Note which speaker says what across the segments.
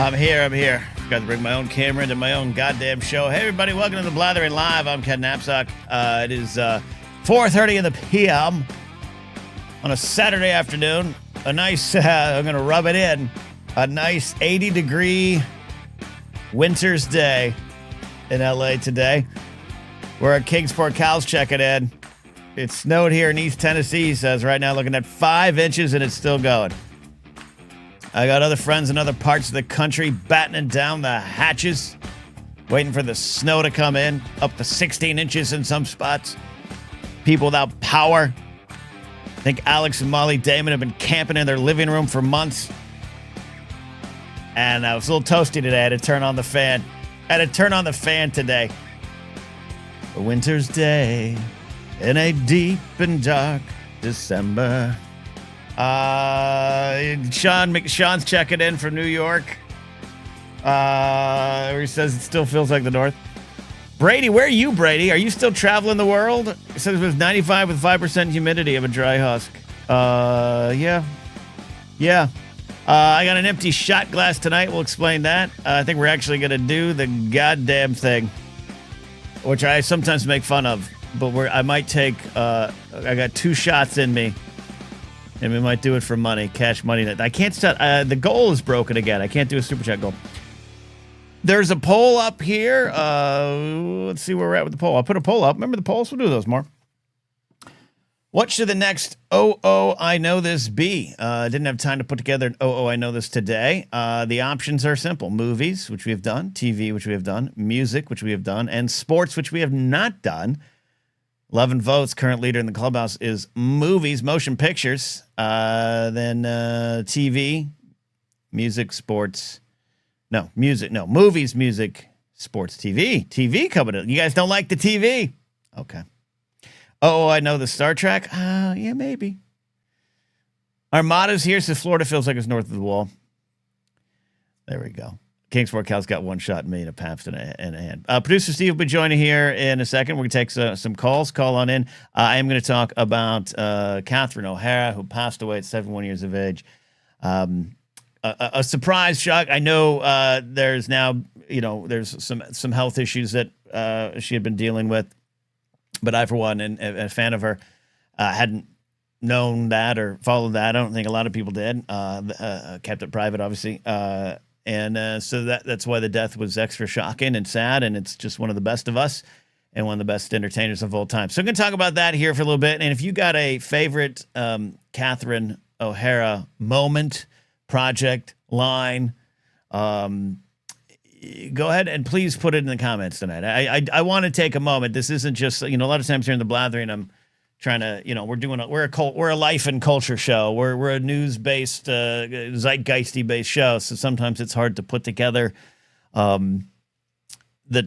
Speaker 1: I'm here. Got to bring my own camera into my own goddamn show. Hey, everybody, welcome to the Blathering Live. I'm Ken Napzok. It is 4:30 in the p.m. on a Saturday afternoon. A nice, I'm going to rub it in, a nice 80-degree winter's day in L.A. today. We're at Kingsport Cows checking in. It snowed here in East Tennessee, he says, right now, looking at 5 inches, and it's still going. I got other friends in other parts of the country battening down the hatches, waiting for the snow to come in, up to 16 inches in some spots. People without power. I think Alex and Molly Damon have been camping in their living room for months. And I was a little toasty today. I had to turn on the fan. Today. A winter's day in a deep and dark December. Sean's checking in from New York. Where he says it still feels like the North. Brady, where are you, Brady? Are you still traveling the world? He says it was 95 with 5% humidity of a dry husk. Yeah. I got an empty shot glass tonight. We'll explain that. I think we're actually going to do the goddamn thing, which I sometimes make fun of. But I might take, I got 2 shots in me. And we might do it for money, cash money. I can't start. The goal is broken again. I can't do a super chat goal. There's a poll up here. Let's see where we're at with the poll. I'll put a poll up. Remember the polls? We'll do those more. What should the next I Know This be? Didn't have time to put together an I Know This today. The options are simple. Movies, which we have done. TV, which we have done. Music, which we have done. And sports, which we have not done. 11 votes. Current leader in the clubhouse is movies, motion pictures, then TV, music, sports. Movies, music, sports, TV. TV coming in. You guys don't like the TV? Okay. I know the Star Trek? Yeah, maybe. Armada's here, so Florida feels like it's north of the wall. There we go. Kingsport Cal's got 1 shot in me and a Pabst in a hand. Producer Steve will be joining here in a second. We're going to take some calls. Call on in. I am going to talk about Catherine O'Hara, who passed away at 71 years of age. A surprise shock. I know there's now, there's some health issues that she had been dealing with. But I, for one, and a fan of her, hadn't known that or followed that. I don't think a lot of people did. Kept it private, obviously. And so that's why the death was extra shocking and sad, and it's just one of the best of us and one of the best entertainers of all time. So I'm going to talk about that here for a little bit. And if you got a favorite Catherine O'Hara moment, project, line, go ahead and please put it in the comments tonight. I want to take a moment. This isn't just, a lot of times here in the Blathering, I'm trying to, we're a life and culture show. We're a news-based, zeitgeisty-based show. So sometimes it's hard to put together the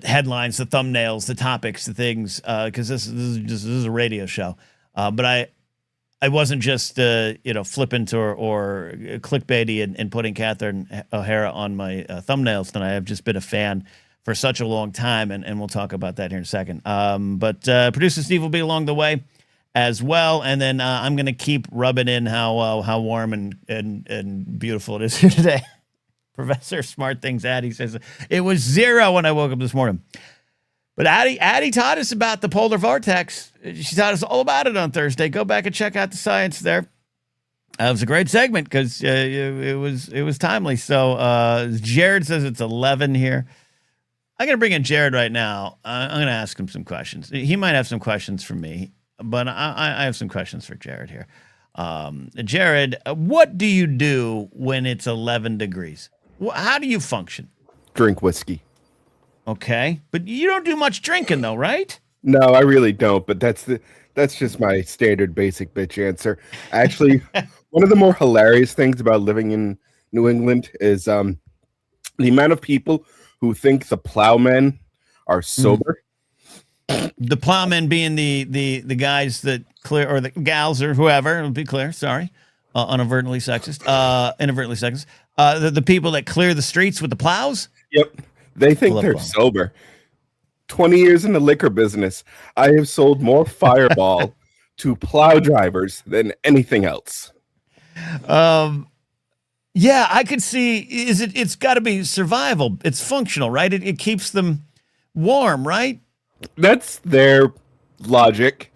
Speaker 1: headlines, the thumbnails, the topics, the things, because this is a radio show. But I wasn't just flippant or clickbaity and putting Catherine O'Hara on my thumbnails tonight. I've just been a fan for such a long time, and we'll talk about that here in a second. But producer Steve will be along the way as well, and then I'm going to keep rubbing in how warm and beautiful it is here today. Professor Smart Things Addie says it was 0 when I woke up this morning. But Addie taught us about the polar vortex. She taught us all about it on Thursday. Go back and check out the science there. It was a great segment because it was timely. So Jared says it's 11 here. I'm going to bring in Jared right now. I'm going to ask him some questions. He might have some questions for me. But I have some questions for Jared here. Jared, what do you do when it's 11 degrees? How do you function?
Speaker 2: Drink whiskey.
Speaker 1: Okay. But you don't do much drinking, though, right?
Speaker 2: No, I really don't. But that's just my standard basic bitch answer. Actually, one of the more hilarious things about living in New England is the amount of people who think the plowmen are sober.
Speaker 1: The plowmen being the guys that clear, or the gals or whoever, it'll be clear, sorry, inadvertently sexist. The people that clear the streets with the plows?
Speaker 2: Yep. They think they're sober. 20 years in the liquor business, I have sold more Fireball to plow drivers than anything else.
Speaker 1: Yeah, I could see. It's got to be survival. It's functional, right? It keeps them warm, right?
Speaker 2: That's their logic.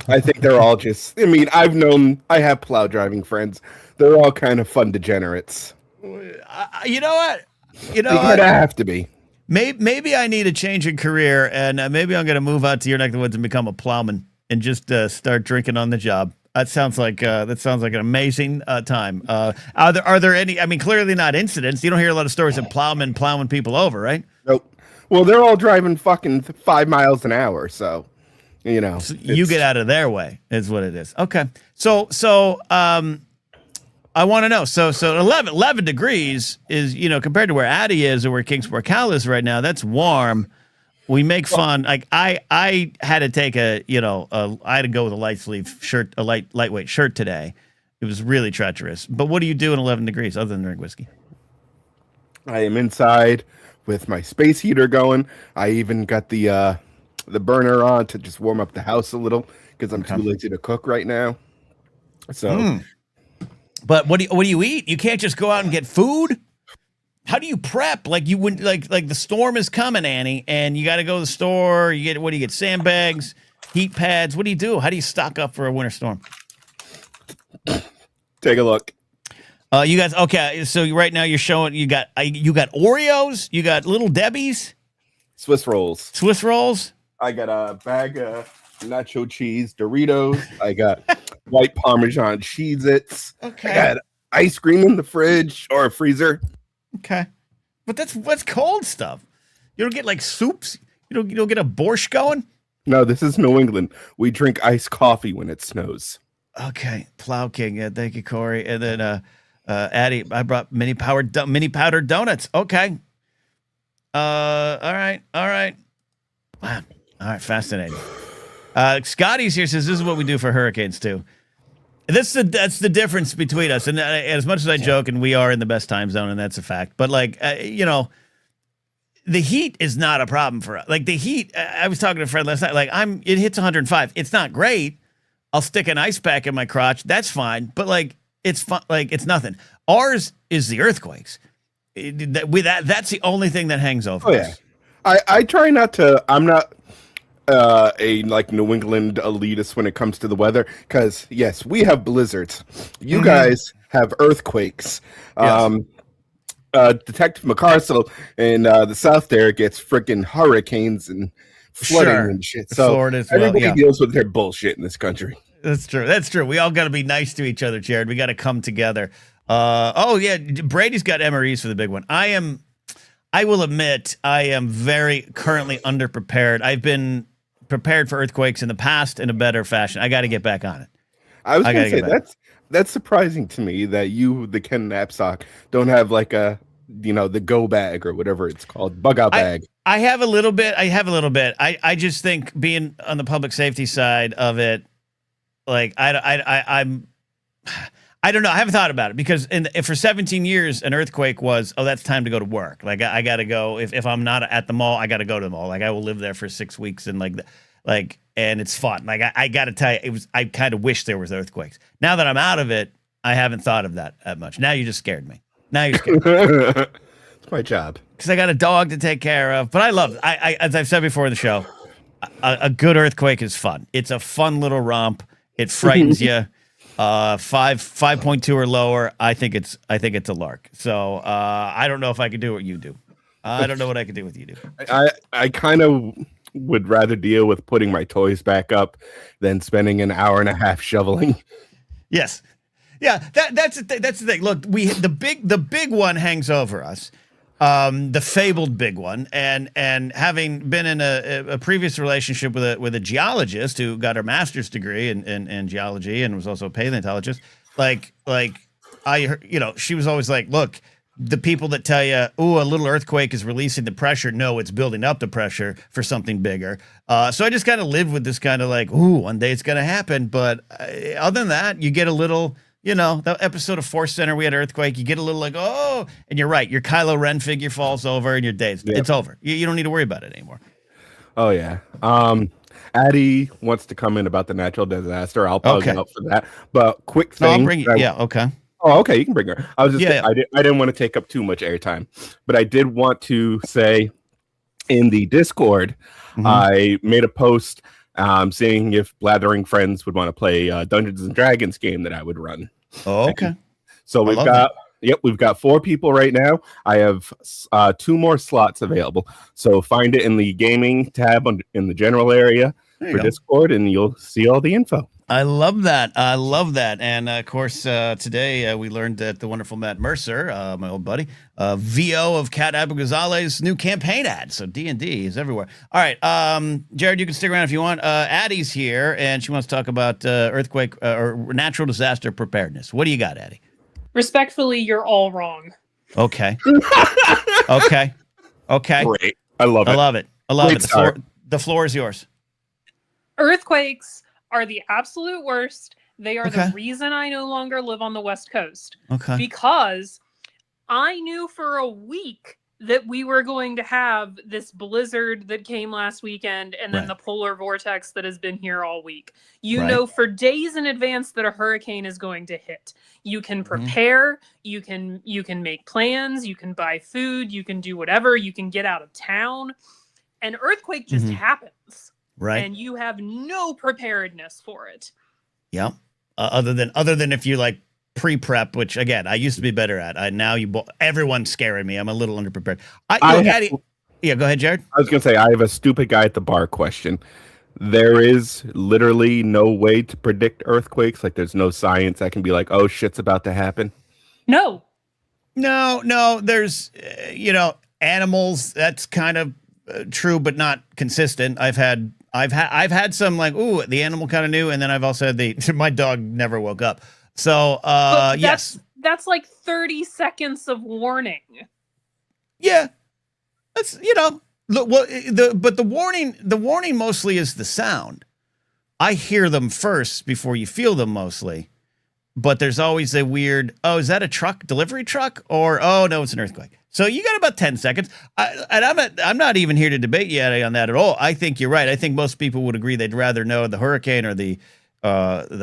Speaker 2: I think they're all just. I mean, I have plow driving friends. They're all kind of fun degenerates.
Speaker 1: You know what? You know
Speaker 2: They kind
Speaker 1: what?
Speaker 2: of have to be.
Speaker 1: Maybe I need a change in career, and maybe I'm going to move out to your neck of the woods and become a plowman and just start drinking on the job. That sounds like an amazing time. Are there any? I mean, clearly not incidents. You don't hear a lot of stories of plowmen plowing people over, right?
Speaker 2: Nope. Well, they're all driving fucking 5 miles an hour, so
Speaker 1: So you get out of their way is what it is. Okay. So I want to know. So 11 degrees is, compared to where Addie is or where Kingsport Cal is right now, that's warm. We make fun. Like I had to take I had to go with a light sleeve shirt, a lightweight shirt today. It was really treacherous. But what do you do in 11 degrees other than drink whiskey?
Speaker 2: I am inside with my space heater going. I even got the burner on to just warm up the house a little because I'm too lazy to cook right now. So,
Speaker 1: But what do you eat? You can't just go out and get food. How do you prep? Like you wouldn't like the storm is coming, Annie, and you got to go to the store. What do you get? Sandbags, heat pads. What do you do? How do you stock up for a winter storm?
Speaker 2: take a look.
Speaker 1: You guys, okay? So right now you're showing you got Oreos, you got Little Debbie's,
Speaker 2: Swiss rolls.
Speaker 1: Swiss rolls.
Speaker 2: I got a bag of nacho cheese Doritos. I got white Parmesan Cheez-Its.
Speaker 1: Okay.
Speaker 2: I got ice cream in the fridge or a freezer.
Speaker 1: Okay, but what's cold stuff. You don't get like soups. You don't get a borscht going.
Speaker 2: No, this is New England. We drink iced coffee when it snows.
Speaker 1: Okay, Plow King. Yeah, thank you, Corey. And then Addie, I brought mini powdered donuts. Okay. All right. Wow. All right, fascinating. Scotty's here says this is what we do for hurricanes too. That's the difference between us. And as much as I joke, and we are in the best time zone, and that's a fact. But the heat is not a problem for us. Like the heat, I was talking to a friend last night. Like it hits 105. It's not great. I'll stick an ice pack in my crotch. That's fine. But it's fun. Like it's nothing. Ours is the earthquakes. That's the only thing that hangs over us.
Speaker 2: I try not to. I'm not a New England elitist when it comes to the weather because yes, we have blizzards. You guys have earthquakes.
Speaker 1: Yes.
Speaker 2: Detective McCarcel in the South there gets freaking hurricanes and flooding and shit. So
Speaker 1: Florida's
Speaker 2: everybody deals with their bullshit in this country.
Speaker 1: That's true. We all got to be nice to each other, Jared. We got to come together. Brady's got MREs for the big one. I will admit, I am very currently underprepared. I've been prepared for earthquakes in the past in a better fashion. I got to get back on it.
Speaker 2: I was going to say that's surprising to me that you, the Ken Napzok, don't have the go bag or whatever it's called, bug out bag.
Speaker 1: I have a little bit. I just think being on the public safety side of it, I'm. I don't know. I haven't thought about it because for 17 years, an earthquake was, that's time to go to work. Like I got to go. If I'm not at the mall, I got to go to the mall. Like I will live there for 6 weeks and and it's fun. Like I got to tell you, I kind of wish there was earthquakes. Now that I'm out of it, I haven't thought of that much. Now you just scared me.
Speaker 2: It's my job
Speaker 1: because I got a dog to take care of. But I love it. I as I've said before in the show, a good earthquake is fun. It's a fun little romp. It frightens you. 5.2 or lower. I think it's a lark. So I don't know if I could do what you do. I don't know what I could do with you do.
Speaker 2: I kind of would rather deal with putting my toys back up than spending an hour and a half shoveling.
Speaker 1: Yes. Yeah, that's the thing. Look, the big one hangs over us. The fabled big one, and having been in a previous relationship with a geologist who got her master's degree in geology and was also a paleontologist, she was always like, look, the people that tell you, a little earthquake is releasing the pressure, no, it's building up the pressure for something bigger. So I just kind of live with this kind of one day it's going to happen. But other than that, you get a little. The episode of Force Center, we had an earthquake. You get a little and you're right. Your Kylo Ren figure falls over and you're dazed. Yep. It's over. You don't need to worry about it anymore.
Speaker 2: Oh, yeah. Addie wants to come in about the natural disaster. I'll pause out for that. But quick thing.
Speaker 1: I'll bring you. Yeah, okay.
Speaker 2: Oh, okay, you can bring her. I was just
Speaker 1: Yeah.
Speaker 2: I didn't want to take up too much airtime, but I did want to say in the Discord, I made a post saying if Blathering friends would want to play Dungeons and Dragons game that I would run.
Speaker 1: Oh, okay.
Speaker 2: And so
Speaker 1: I love that.
Speaker 2: we've got 4 people right now. I have 2 more slots available. So find it in the gaming tab in the general area for Discord, and you'll see all the info.
Speaker 1: I love that. I love that. And of course, today we learned that the wonderful Matt Mercer, my old buddy, VO of Cat Abigail's new campaign ad. So D&D is everywhere. All right, Jared, you can stick around if you want. Addie's here, and she wants to talk about earthquake or natural disaster preparedness. What do you got, Addie?
Speaker 3: Respectfully, you're all wrong.
Speaker 1: Okay. Okay.
Speaker 2: Great. I love it.
Speaker 1: I love it. I love
Speaker 2: Great
Speaker 1: it. The floor is yours.
Speaker 3: Earthquakes are the absolute worst. They are
Speaker 1: Okay.
Speaker 3: the reason I no longer live on the West Coast.
Speaker 1: Okay.
Speaker 3: Because I knew for a week that we were going to have this blizzard that came last weekend and then
Speaker 1: Right.
Speaker 3: the polar vortex that has been here all week. You
Speaker 1: Right.
Speaker 3: know for days in advance that a hurricane is going to hit. You can prepare, you can make plans, you can buy food, you can do whatever, you can get out of town. An earthquake just happens.
Speaker 1: Right.
Speaker 3: And you have no preparedness for it.
Speaker 1: Yeah. Other than if you like pre-prep, which again I used to be better at. Everyone's scaring me. I'm a little underprepared. Addie, yeah, go ahead, Jared.
Speaker 2: I was going to say, I have a stupid guy at the bar question. There is literally no way to predict earthquakes. Like, there's no science that can be like, oh, shit's about to happen.
Speaker 3: No.
Speaker 1: No. There's, animals. That's kind of true, but not consistent. I've had some like, ooh, the animal kind of knew, and then I've also had my dog never woke up. So, yes,
Speaker 3: that's like 30 seconds of warning.
Speaker 1: yeah, that's look. Well, the warning mostly is the sound. I hear them first before you feel them mostly, but there's always a weird, oh, is that a delivery truck, or oh no, it's an earthquake. So you got about 10 seconds. I'm not even here to debate you on that at all. I think you're right. I think most people would agree they'd rather know the hurricane or the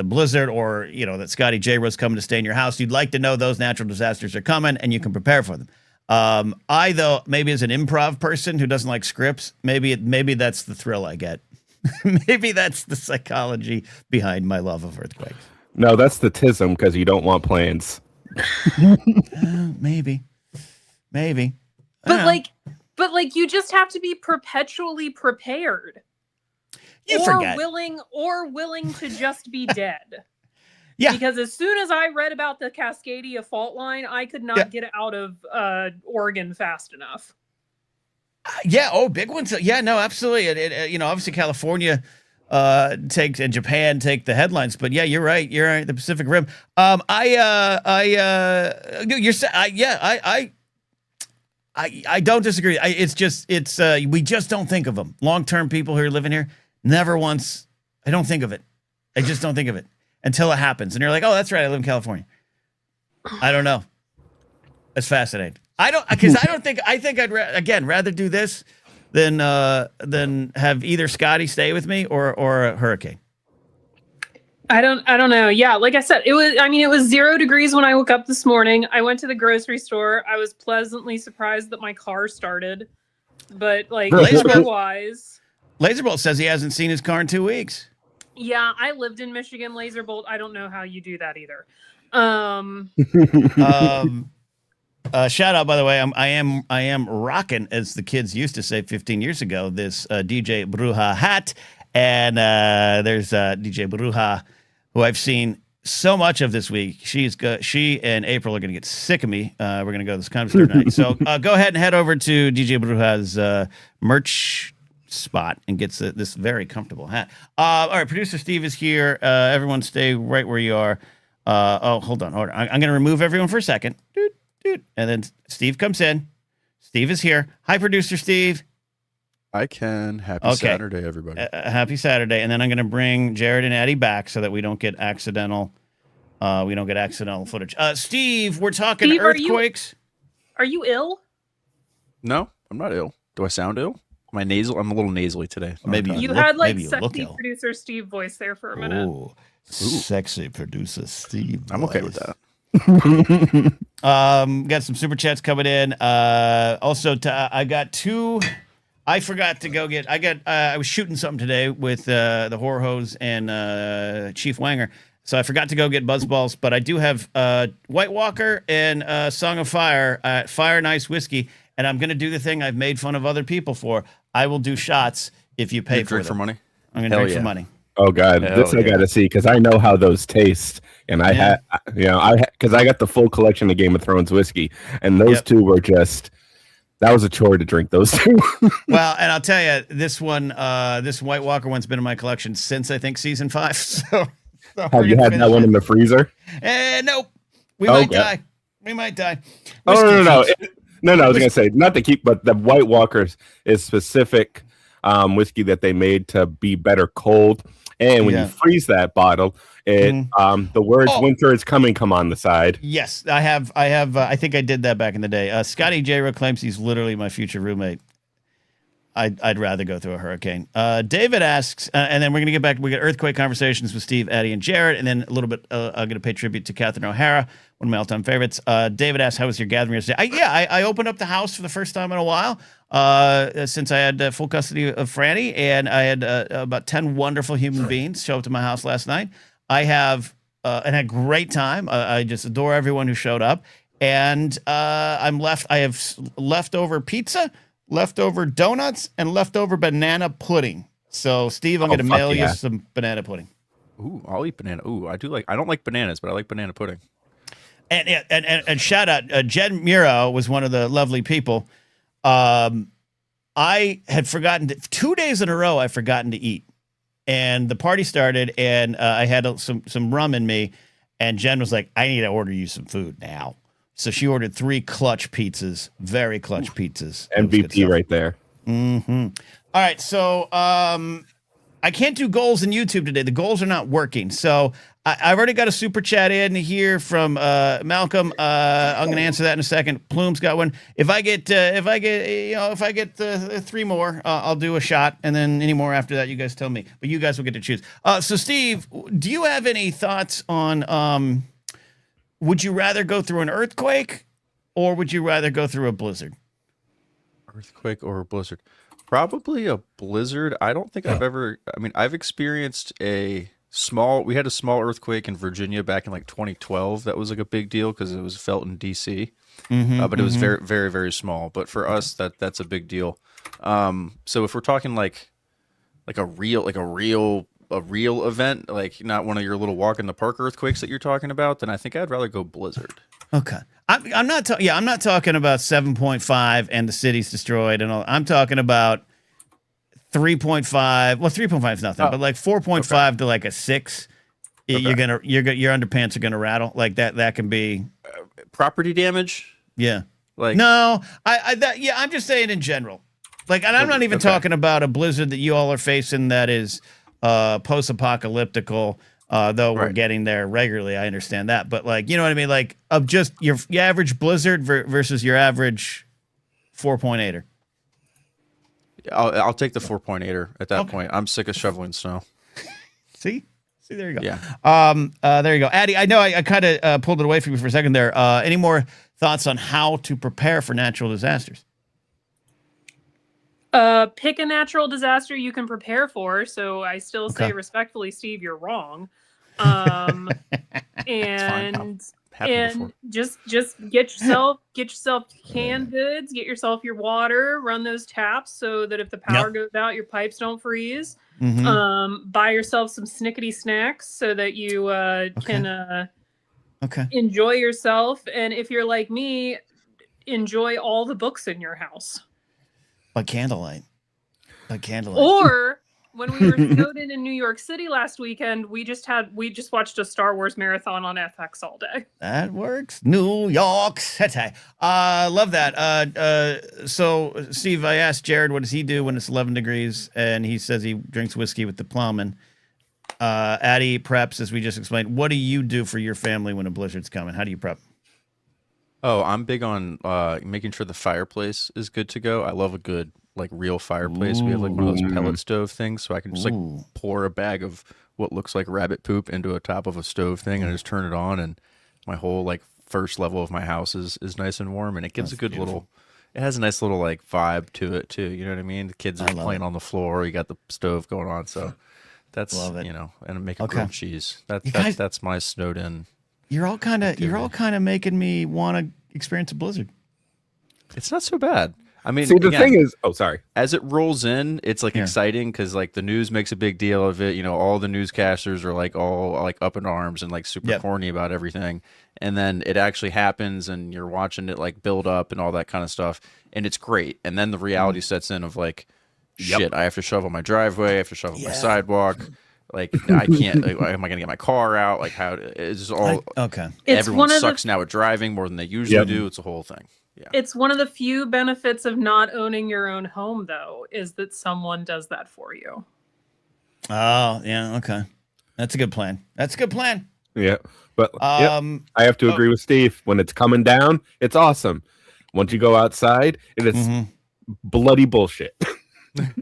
Speaker 1: blizzard, or that Scotty J was coming to stay in your house. You'd like to know those natural disasters are coming and you can prepare for them. I, though, maybe as an improv person who doesn't like scripts, maybe that's the thrill I get. Maybe that's the psychology behind my love of earthquakes.
Speaker 2: No, that's the tism, because you don't want plans.
Speaker 1: Maybe.
Speaker 3: But like you just have to be perpetually prepared.
Speaker 1: You forget.
Speaker 3: willing to just be dead.
Speaker 1: Yeah.
Speaker 3: Because as soon as I read about the Cascadia fault line, I could not get out of Oregon fast enough.
Speaker 1: Yeah. Oh, big ones. Yeah. No, absolutely. Obviously California and Japan take the headlines, but yeah, you're right. The Pacific Rim. I don't disagree. We just don't think of them. Long-term people who are living here, never once. I don't think of it. I just don't think of it until it happens, and you're like, oh, that's right. I live in California. I don't know. It's fascinating. I think I'd rather do this than have either Scotty stay with me or a hurricane.
Speaker 3: I don't know. Yeah, like I said, it was 0 degrees when I woke up this morning. I went to the grocery store. I was pleasantly surprised that my car started. But like otherwise,
Speaker 1: Laserbolt says he hasn't seen his car in 2 weeks.
Speaker 3: Yeah, I lived in Michigan, Laserbolt. I don't know how you do that either.
Speaker 1: Shout out, by the way, I am rocking, as the kids used to say 15 years ago, this DJ Bruja hat. And there's DJ Bruja, who I've seen so much of this week. She and April are going to get sick of me. We're going to go to this concert tonight. So go ahead and head over to DJ Bruja's merch spot and gets this very comfortable hat. All right, producer Steve is here. Everyone stay right where you are. Hold on. I'm going to remove everyone for a second. And then Steve comes in. Steve is here. Hi, producer Steve.
Speaker 4: I can. Happy Saturday, everybody.
Speaker 1: Happy Saturday. And then I'm going to bring Jared and Addie back so that we don't get accidental footage. Steve, we're talking
Speaker 3: Steve,
Speaker 1: earthquakes.
Speaker 3: Are you ill?
Speaker 4: No, I'm not ill. Do I sound ill? Am I nasal? I'm a little nasally today.
Speaker 1: Maybe
Speaker 3: you had like sexy producer Steve voice there for a minute.
Speaker 1: Ooh, sexy producer Steve.
Speaker 4: I'm okay with that.
Speaker 1: Got some super chats coming in. Also, I got two. I forgot to go get. I was shooting something today with the Horror Hose and Chief Wanger, so I forgot to go get Buzzballs. But I do have White Walker and Song of Fire, Fire and Ice Whiskey, and I'm gonna do the thing I've made fun of other people for. I will do shots if you pay for them.
Speaker 4: For money.
Speaker 1: I'm gonna drink for money.
Speaker 2: Oh God, this I gotta see because I know how those taste, and I had, because I got the full collection of Game of Thrones whiskey, and those two were just. That was a chore to drink those two.
Speaker 1: Well, and I'll tell you, this one, this White Walker one's been in my collection since I think season 5. So
Speaker 2: have you had that one in the freezer?
Speaker 1: Nope. We might die. We might die.
Speaker 2: No. I was gonna say not to keep, but the White Walkers is specific whiskey that they made to be better cold. And when you freeze that bottle, it the words "winter is coming" come on the side.
Speaker 1: Yes, I have. I think I did that back in the day. Scotty J. claims he's literally my future roommate. I'd rather go through a hurricane. David asks, and then we're gonna get back. We got earthquake conversations with Steve, Addie, and Jared, and then a little bit. I'm gonna pay tribute to Catherine O'Hara, one of my all-time favorites. David asks, "How was your gathering yesterday?" I opened up the house for the first time in a while. Since I had full custody of Franny, and I had about 10 wonderful human beings show up to my house last night. I have and had a great time. I just adore everyone who showed up. And I have leftover pizza, leftover donuts, and leftover banana pudding. So, Steve, I'm going to mail you some banana pudding.
Speaker 4: Ooh, I'll eat banana. Ooh, I don't like bananas, but I like banana pudding.
Speaker 1: And shout out, Jen Muro was one of the lovely people. I had forgotten 2 days in a row. I've forgotten to eat, and the party started, and I had some rum in me, and Jen was like, "I need to order you some food now." So she ordered 3 clutch pizzas, very clutch pizzas.
Speaker 2: MVP right there.
Speaker 1: Mm-hmm. All right, so I can't do goals in YouTube today. The goals are not working. So I've already got a super chat in here from Malcolm. I'm going to answer that in a second. Plume's got one. If I get 3 more, I'll do a shot, and then any more after that, you guys tell me. But you guys will get to choose. So Steve, do you have any thoughts on? Would you rather go through an earthquake, or would you rather go through a blizzard?
Speaker 4: Earthquake or a blizzard? Probably a blizzard. I don't think I've ever. I mean, I've experienced we had a small earthquake in Virginia back in like 2012. That was like a big deal because it was felt in DC, but it was very, very, very small. But for us, that's a big deal. So if we're talking like a real event, like not one of your little walk in the park earthquakes that you're talking about, then I think I'd rather go blizzard.
Speaker 1: Okay. I'm not talking about 7.5 and the city's destroyed and all. I'm talking about 3.5. Well, 3.5 is nothing, but like 4.5 to like a 6. Okay. Your underpants are gonna rattle. Like that can be
Speaker 4: property damage.
Speaker 1: Yeah.
Speaker 4: Like
Speaker 1: I'm just saying in general. Like, and I'm not even talking about a blizzard that you all are facing that is post-apocalyptical. Though we're getting there regularly, I understand that. But like, you know what I mean? Like of just your average blizzard versus your average 4.8er.
Speaker 4: I'll take the 4.8er at that point. I'm sick of shoveling snow.
Speaker 1: See, there you go.
Speaker 4: Yeah.
Speaker 1: There you go. Addie, I know I kind of pulled it away from you for a second there. Any more thoughts on how to prepare for natural disasters?
Speaker 3: Pick a natural disaster you can prepare for. So I still say respectfully, Steve, you're wrong. And just get yourself canned goods, get yourself your water, run those taps so that if the power goes out, your pipes don't freeze. Buy yourself some snickety snacks so that you can enjoy yourself. And if you're like me, enjoy all the books in your house.
Speaker 1: By candlelight.
Speaker 3: Or when we were snowed in New York City last weekend, we just watched a Star Wars marathon on FX all day.
Speaker 1: That works. New York City. Love that. So Steve, I asked Jared, what does he do when it's 11 degrees? And he says he drinks whiskey with the plowman. Addie preps, as we just explained. What do you do for your family when a blizzard's coming? How do you prep?
Speaker 4: Oh, I'm big on making sure the fireplace is good to go. I love a good, like, real fireplace. We have like one of those pellet stove things, so I can just like pour a bag of what looks like rabbit poop into a top of a stove thing and just turn it on, and my whole like first level of my house is nice and warm, and it gives
Speaker 1: That's
Speaker 4: a good
Speaker 1: beautiful.
Speaker 4: little. It has a nice little like vibe to it too. You know what I mean? The kids
Speaker 1: I
Speaker 4: are
Speaker 1: love
Speaker 4: playing
Speaker 1: it.
Speaker 4: on the floor. You got the stove going on, so that's
Speaker 1: Love it.
Speaker 4: and make a
Speaker 1: Okay.
Speaker 4: grilled cheese.
Speaker 1: You guys-
Speaker 4: That's my snowed in.
Speaker 1: You're all kind of making me want to experience a blizzard.
Speaker 4: It's not so bad. I mean,
Speaker 2: See, the
Speaker 4: again,
Speaker 2: thing is, sorry.
Speaker 4: as it rolls in, it's like
Speaker 1: Yeah.
Speaker 4: exciting because like the news makes a big deal of it. All the newscasters are like all like up in arms and like super
Speaker 1: Yep.
Speaker 4: corny about everything. And then it actually happens and you're watching it like build up and all that kind of stuff. And it's great. And then the reality sets in of like, shit, I have to shovel my driveway. I have to shovel my sidewalk. Like I can't, like, am I going to get my car out? Like how it's all,
Speaker 1: Okay.
Speaker 3: It's
Speaker 4: everyone
Speaker 3: one of
Speaker 4: sucks now at driving more than they usually do. It's a whole thing. Yeah.
Speaker 3: It's one of the few benefits of not owning your own home, though, is that someone does that for you.
Speaker 1: Oh, yeah. Okay. That's a good plan.
Speaker 2: Yeah, but I have to
Speaker 1: oh.
Speaker 2: agree with Steve. When it's coming down, it's awesome. Once you go outside, it is bloody bullshit.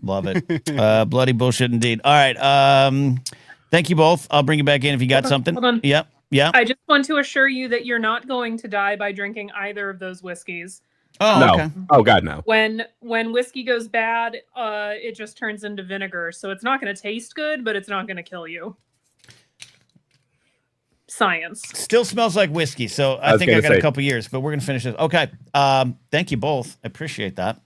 Speaker 1: Love it. Bloody bullshit indeed. All right. Thank you both. I'll bring you back in if you got something.
Speaker 3: Hold on.
Speaker 1: Yep. Yeah.
Speaker 3: I just want to assure you that you're not going to die by drinking either of those whiskeys.
Speaker 1: Oh,
Speaker 2: No.
Speaker 1: okay.
Speaker 2: Oh God, no.
Speaker 3: When whiskey goes bad, it just turns into vinegar. So it's not going to taste good, but it's not going to kill you. Science.
Speaker 1: Still smells like whiskey, so I think I
Speaker 2: gonna
Speaker 1: got a
Speaker 2: say.
Speaker 1: couple years, but we're gonna finish this. Okay. Thank you both. I appreciate that.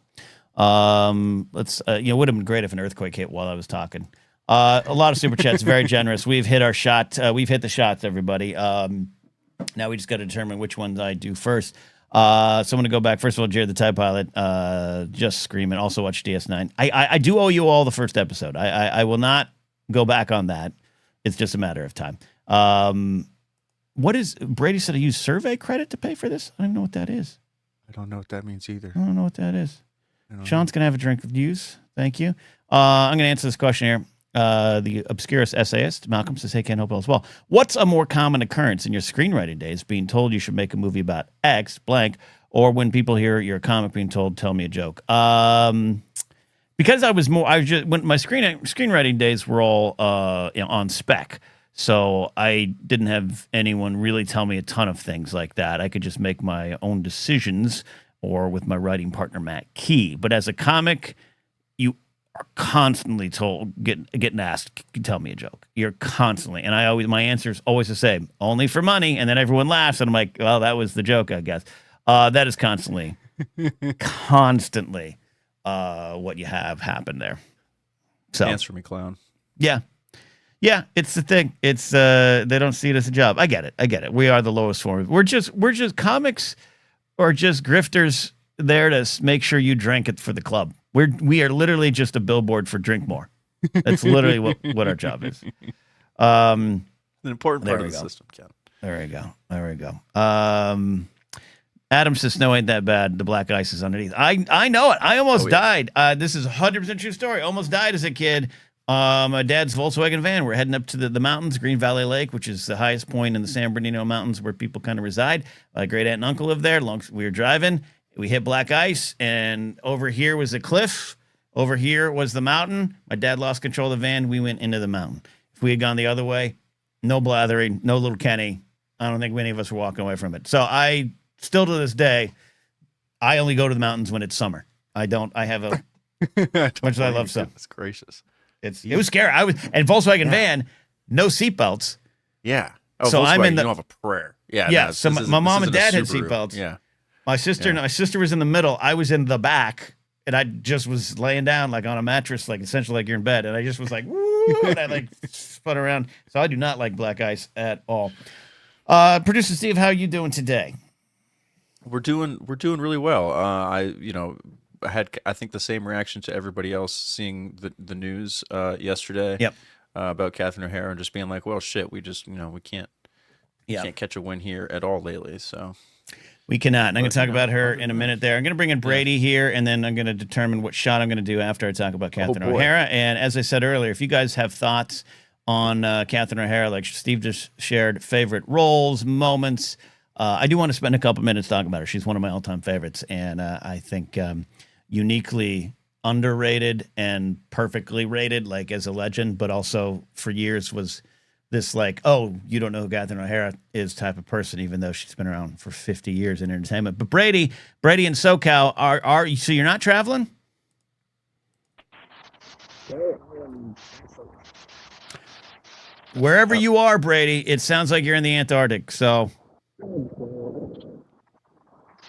Speaker 1: Let's. It would have been great if an earthquake hit while I was talking. A lot of super chats, very generous. We've hit our shot. We've hit the shots, everybody. Now we just got to determine which ones I do first. So I'm gonna go back. First of all, Jared the TIE Pilot, just screaming. Also watch DS9. I do owe you all the first episode. I will not go back on that. It's just a matter of time. What is Brady said? I use survey credit to pay for this. I don't know what that is.
Speaker 4: I don't know what that means either.
Speaker 1: I don't know what that is.
Speaker 4: I don't
Speaker 1: Sean's gonna have a drink of use. Thank you. I'm gonna answer this question here. The obscurest essayist Malcolm says, "Hey, can't help it as well. What's a more common occurrence in your screenwriting days? Being told you should make a movie about X blank, or when people hear you're a comic being told, tell me a joke." Because I was just when my screenwriting days were all on spec. So I didn't have anyone really tell me a ton of things like that. I could just make my own decisions or with my writing partner, Matt Key. But as a comic, you are constantly getting asked, tell me a joke. You're constantly. And my answer is always the same, only for money. And then everyone laughs. And I'm like, well, that was the joke, I guess. That is constantly what you have happen there. So
Speaker 4: answer me, clown.
Speaker 1: Yeah. Yeah, it's the thing. It's they don't see it as a job. I get it. We are the lowest form. We're just comics or just grifters there to make sure you drink it for the club. We are literally just a billboard for drink more. That's literally what our job is.
Speaker 4: An important part
Speaker 1: there
Speaker 4: of
Speaker 1: we
Speaker 4: the
Speaker 1: go.
Speaker 4: system, Ken.
Speaker 1: There we go. Adam says snow ain't that bad. The black ice is underneath. I know it. I almost died. This is 100% true story. Almost died as a kid. My dad's Volkswagen van. We're heading up to the mountains, Green Valley Lake, which is the highest point in the San Bernardino Mountains where people kind of reside. My great aunt and uncle live there. We were driving. We hit black ice, and over here was a cliff. Over here was the mountain. My dad lost control of the van. We went into the mountain. If we had gone the other way, no Blathering, no little Kenny. I don't think many of us were walking away from it. So I still to this day, I only go to the mountains when it's summer. I have a much as I love some.
Speaker 4: That's gracious.
Speaker 1: It was scary. And Volkswagen van, no seatbelts.
Speaker 4: Yeah. Oh,
Speaker 1: So I'm in
Speaker 4: you
Speaker 1: the-
Speaker 4: don't have a prayer. Yeah.
Speaker 1: Yeah,
Speaker 4: no,
Speaker 1: so
Speaker 4: this
Speaker 1: my mom
Speaker 4: isn't
Speaker 1: and
Speaker 4: a
Speaker 1: dad had
Speaker 4: Subaru.
Speaker 1: seatbelts.
Speaker 4: Yeah.
Speaker 1: My sister was in the middle. I was in the back, and I just was laying down like on a mattress, like essentially like you're in bed, and I just was like, woo, and I like spun around. So I do not like black ice at all. Producer Steve, how are you doing today?
Speaker 4: We're doing really well. I had I think the same reaction to everybody else seeing the news yesterday.
Speaker 1: Yep.
Speaker 4: About Catherine O'Hara and just being like, well, shit, we just we can't catch a win here at all lately. So
Speaker 1: We cannot. And I'm going to talk about her in a minute there. I'm going to bring in Brady here, and then I'm going to determine what shot I'm going to do after I talk about Catherine
Speaker 4: boy.
Speaker 1: O'Hara. And as I said earlier, if you guys have thoughts on Catherine O'Hara, like Steve just shared, favorite roles, moments, I do want to spend a couple minutes talking about her. She's one of my all-time favorites, and I think uniquely underrated and perfectly rated, like as a legend, but also for years was this like, oh, you don't know who Catherine O'Hara is type of person, even though she's been around for 50 years in entertainment. But Brady in SoCal, are so you're not traveling? Wherever you are, Brady, it sounds like you're in the Antarctic. So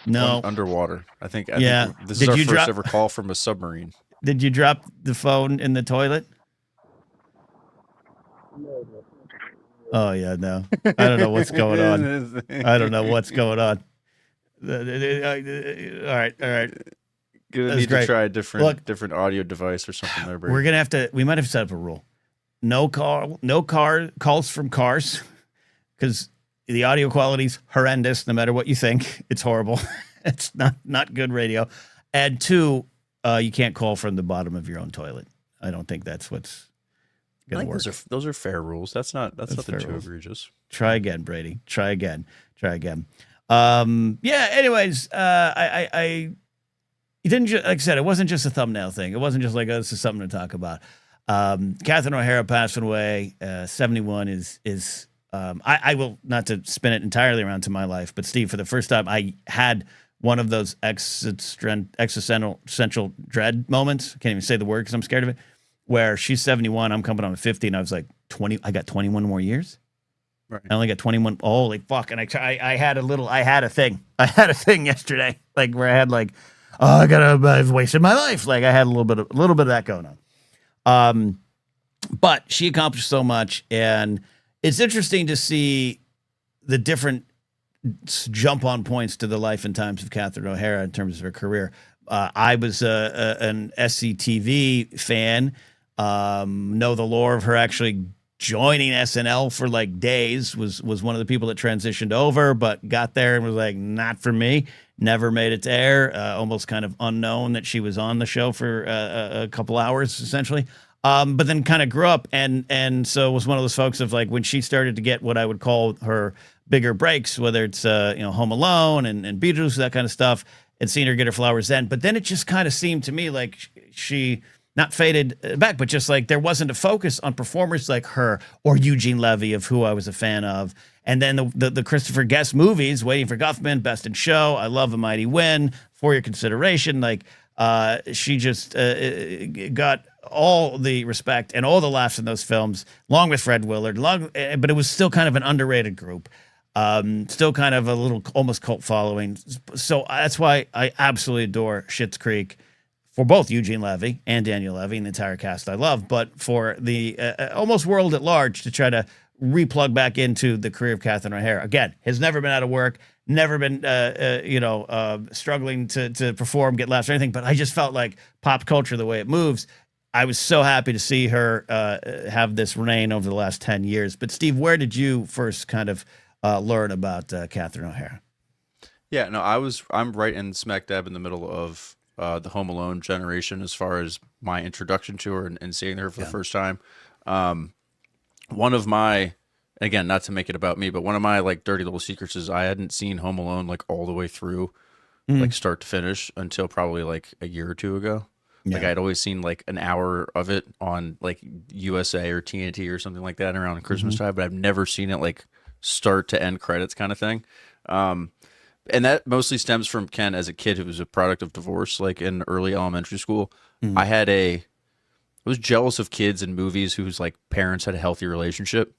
Speaker 1: no,
Speaker 4: Underwater. I think
Speaker 1: Yeah.
Speaker 4: this
Speaker 1: Did
Speaker 4: is our
Speaker 1: you
Speaker 4: first
Speaker 1: drop-
Speaker 4: ever call from a submarine.
Speaker 1: did you drop the phone in the toilet? Oh yeah, no. I don't know what's going on. I don't know what's going on. All right.
Speaker 4: Gonna
Speaker 1: That's
Speaker 4: need
Speaker 1: great.
Speaker 4: to try a
Speaker 1: Look,
Speaker 4: different audio device or something there, Brady.
Speaker 1: We're gonna have to. We might have set up a rule. No car calls from cars, because the audio quality's horrendous. No matter what you think, it's horrible. It's not good radio. And two, you can't call from the bottom of your own toilet. I don't think that's what's
Speaker 4: I
Speaker 1: gonna
Speaker 4: think
Speaker 1: work.
Speaker 4: those are fair rules. That's nothing
Speaker 1: fair
Speaker 4: too
Speaker 1: rules.
Speaker 4: egregious.
Speaker 1: Try again, Brady. Try again. Yeah. Anyways, I it didn't like I said, it wasn't just a thumbnail thing. It wasn't just like, oh, this is something to talk about. Catherine O'Hara passing away. 71 is I will, not to spin it entirely around to my life, but Steve, for the first time, I had one of those existential dread moments. I can't even say the word because I'm scared of it. Where she's 71, I'm coming on 50, and I was like 20. I got 21 more years.
Speaker 4: Right.
Speaker 1: I only got 21. Holy fuck! And I had a thing. I had a thing yesterday, like where I had like, oh, I've wasted my life. Like I had a little bit of that going on. But she accomplished so much, and it's interesting to see the different jump on points to the life and times of Catherine O'Hara in terms of her career. I was an SCTV fan. Know the lore of her actually joining SNL for like days. Was one of the people that transitioned over, but got there and was like, not for me. Never made it to air. Almost kind of unknown that she was on the show for a couple hours essentially. But then kind of grew up and so was one of those folks of like when she started to get what I would call her bigger breaks, whether it's Home Alone and Beetlejuice, that kind of stuff, and seeing her get her flowers then. But then it just kind of seemed to me like she not faded back, but just like there wasn't a focus on performers like her or Eugene Levy, of who I was a fan of. And then the Christopher Guest movies, Waiting for Guffman, Best in Show, I Love a Mighty Win, For Your Consideration. Like she just got all the respect and all the laughs in those films, along with Fred Willard. But it was still kind of an underrated group. Still kind of a little almost cult following. So that's why I absolutely adore Schitt's Creek for both Eugene Levy and Daniel Levy and the entire cast I love, but for the almost world at large to try to replug back into the career of Catherine O'Hara. Again, has never been out of work, never been, struggling to perform, get laughs or anything, but I just felt like pop culture, the way it moves, I was so happy to see her have this reign over the last 10 years. But Steve, where did you first kind of learn about Catherine O'Hara?
Speaker 4: Yeah, no, I'm right in smack dab in the middle of the Home Alone generation as far as my introduction to her and seeing her for the first time. One of my, again, not to make it about me, but one of my like dirty little secrets is I hadn't seen Home Alone like all the way through, like start to finish until probably like a year or two ago. Like I'd always seen like an hour of it on like USA or TNT or something like that around Christmas time, but I've never seen it like start to end credits kind of thing. And that mostly stems from Ken as a kid who was a product of divorce, like in early elementary school. I was jealous of kids in movies whose like parents had a healthy relationship.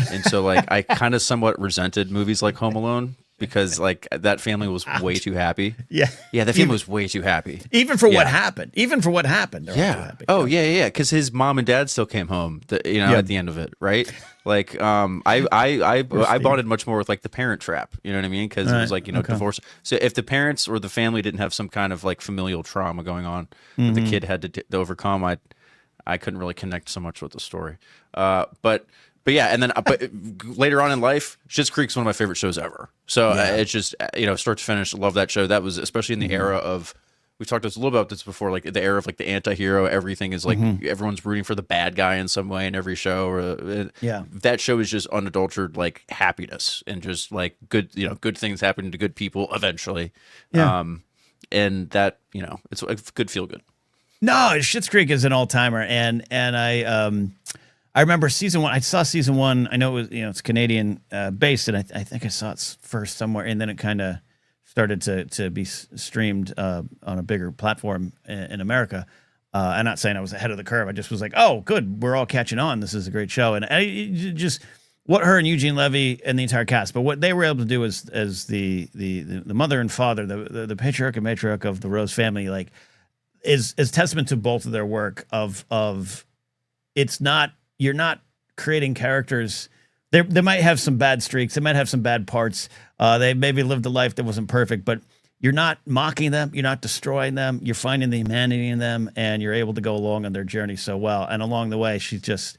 Speaker 4: And so like I kind of somewhat resented movies like Home Alone because like that family was way too happy. Yeah, that family was way too happy.
Speaker 1: Even for what happened. They're all too happy.
Speaker 4: Oh yeah. Because his mom and dad still came home, at the end of it, right? Like, I bonded much more with like The Parent Trap. You know what I mean? Because it was like divorce. So if the parents or the family didn't have some kind of like familial trauma going on that the kid had to overcome, I couldn't really connect so much with the story. But yeah, and then but later on in life, Schitt's Creek's one of my favorite shows ever. So it's just start to finish, love that show. That was especially in the era of, we've talked a little about this before, like the era of like the anti-hero. Everything is like everyone's rooting for the bad guy in some way in every show. That show is just unadulterated like happiness and just like good, good things happening to good people eventually. And that it's a good feel good.
Speaker 1: No, Schitt's Creek is an all timer, and I I remember season 1. I saw season 1. I know it was, it's Canadian based, and I think I saw it first somewhere, and then it kind of started to be streamed on a bigger platform in America. I'm not saying I was ahead of the curve. I just was like, oh, good, we're all catching on. This is a great show, and just what her and Eugene Levy and the entire cast, but what they were able to do as the mother and father, the patriarch and matriarch of the Rose family, like is testament to both of their work. Of it's not, you're not creating characters. They might have some bad streaks. They might have some bad parts. They maybe lived a life that wasn't perfect, but you're not mocking them. You're not destroying them. You're finding the humanity in them, and you're able to go along on their journey so well. And along the way, she's just,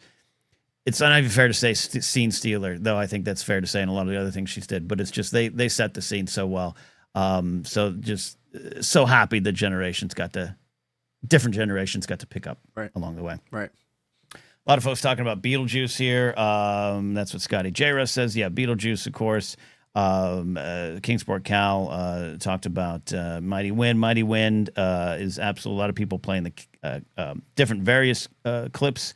Speaker 1: it's not even fair to say scene stealer, though I think that's fair to say in a lot of the other things she's did, but it's just, they set the scene so well. So just so happy that different generations got to pick up along the way.
Speaker 4: Right.
Speaker 1: A lot of folks talking about Beetlejuice here. That's what Scotty J. Russ says. Yeah, Beetlejuice, of course. Kingsport Cal talked about Mighty Wind. Mighty Wind is absolutely, a lot of people playing the different various clips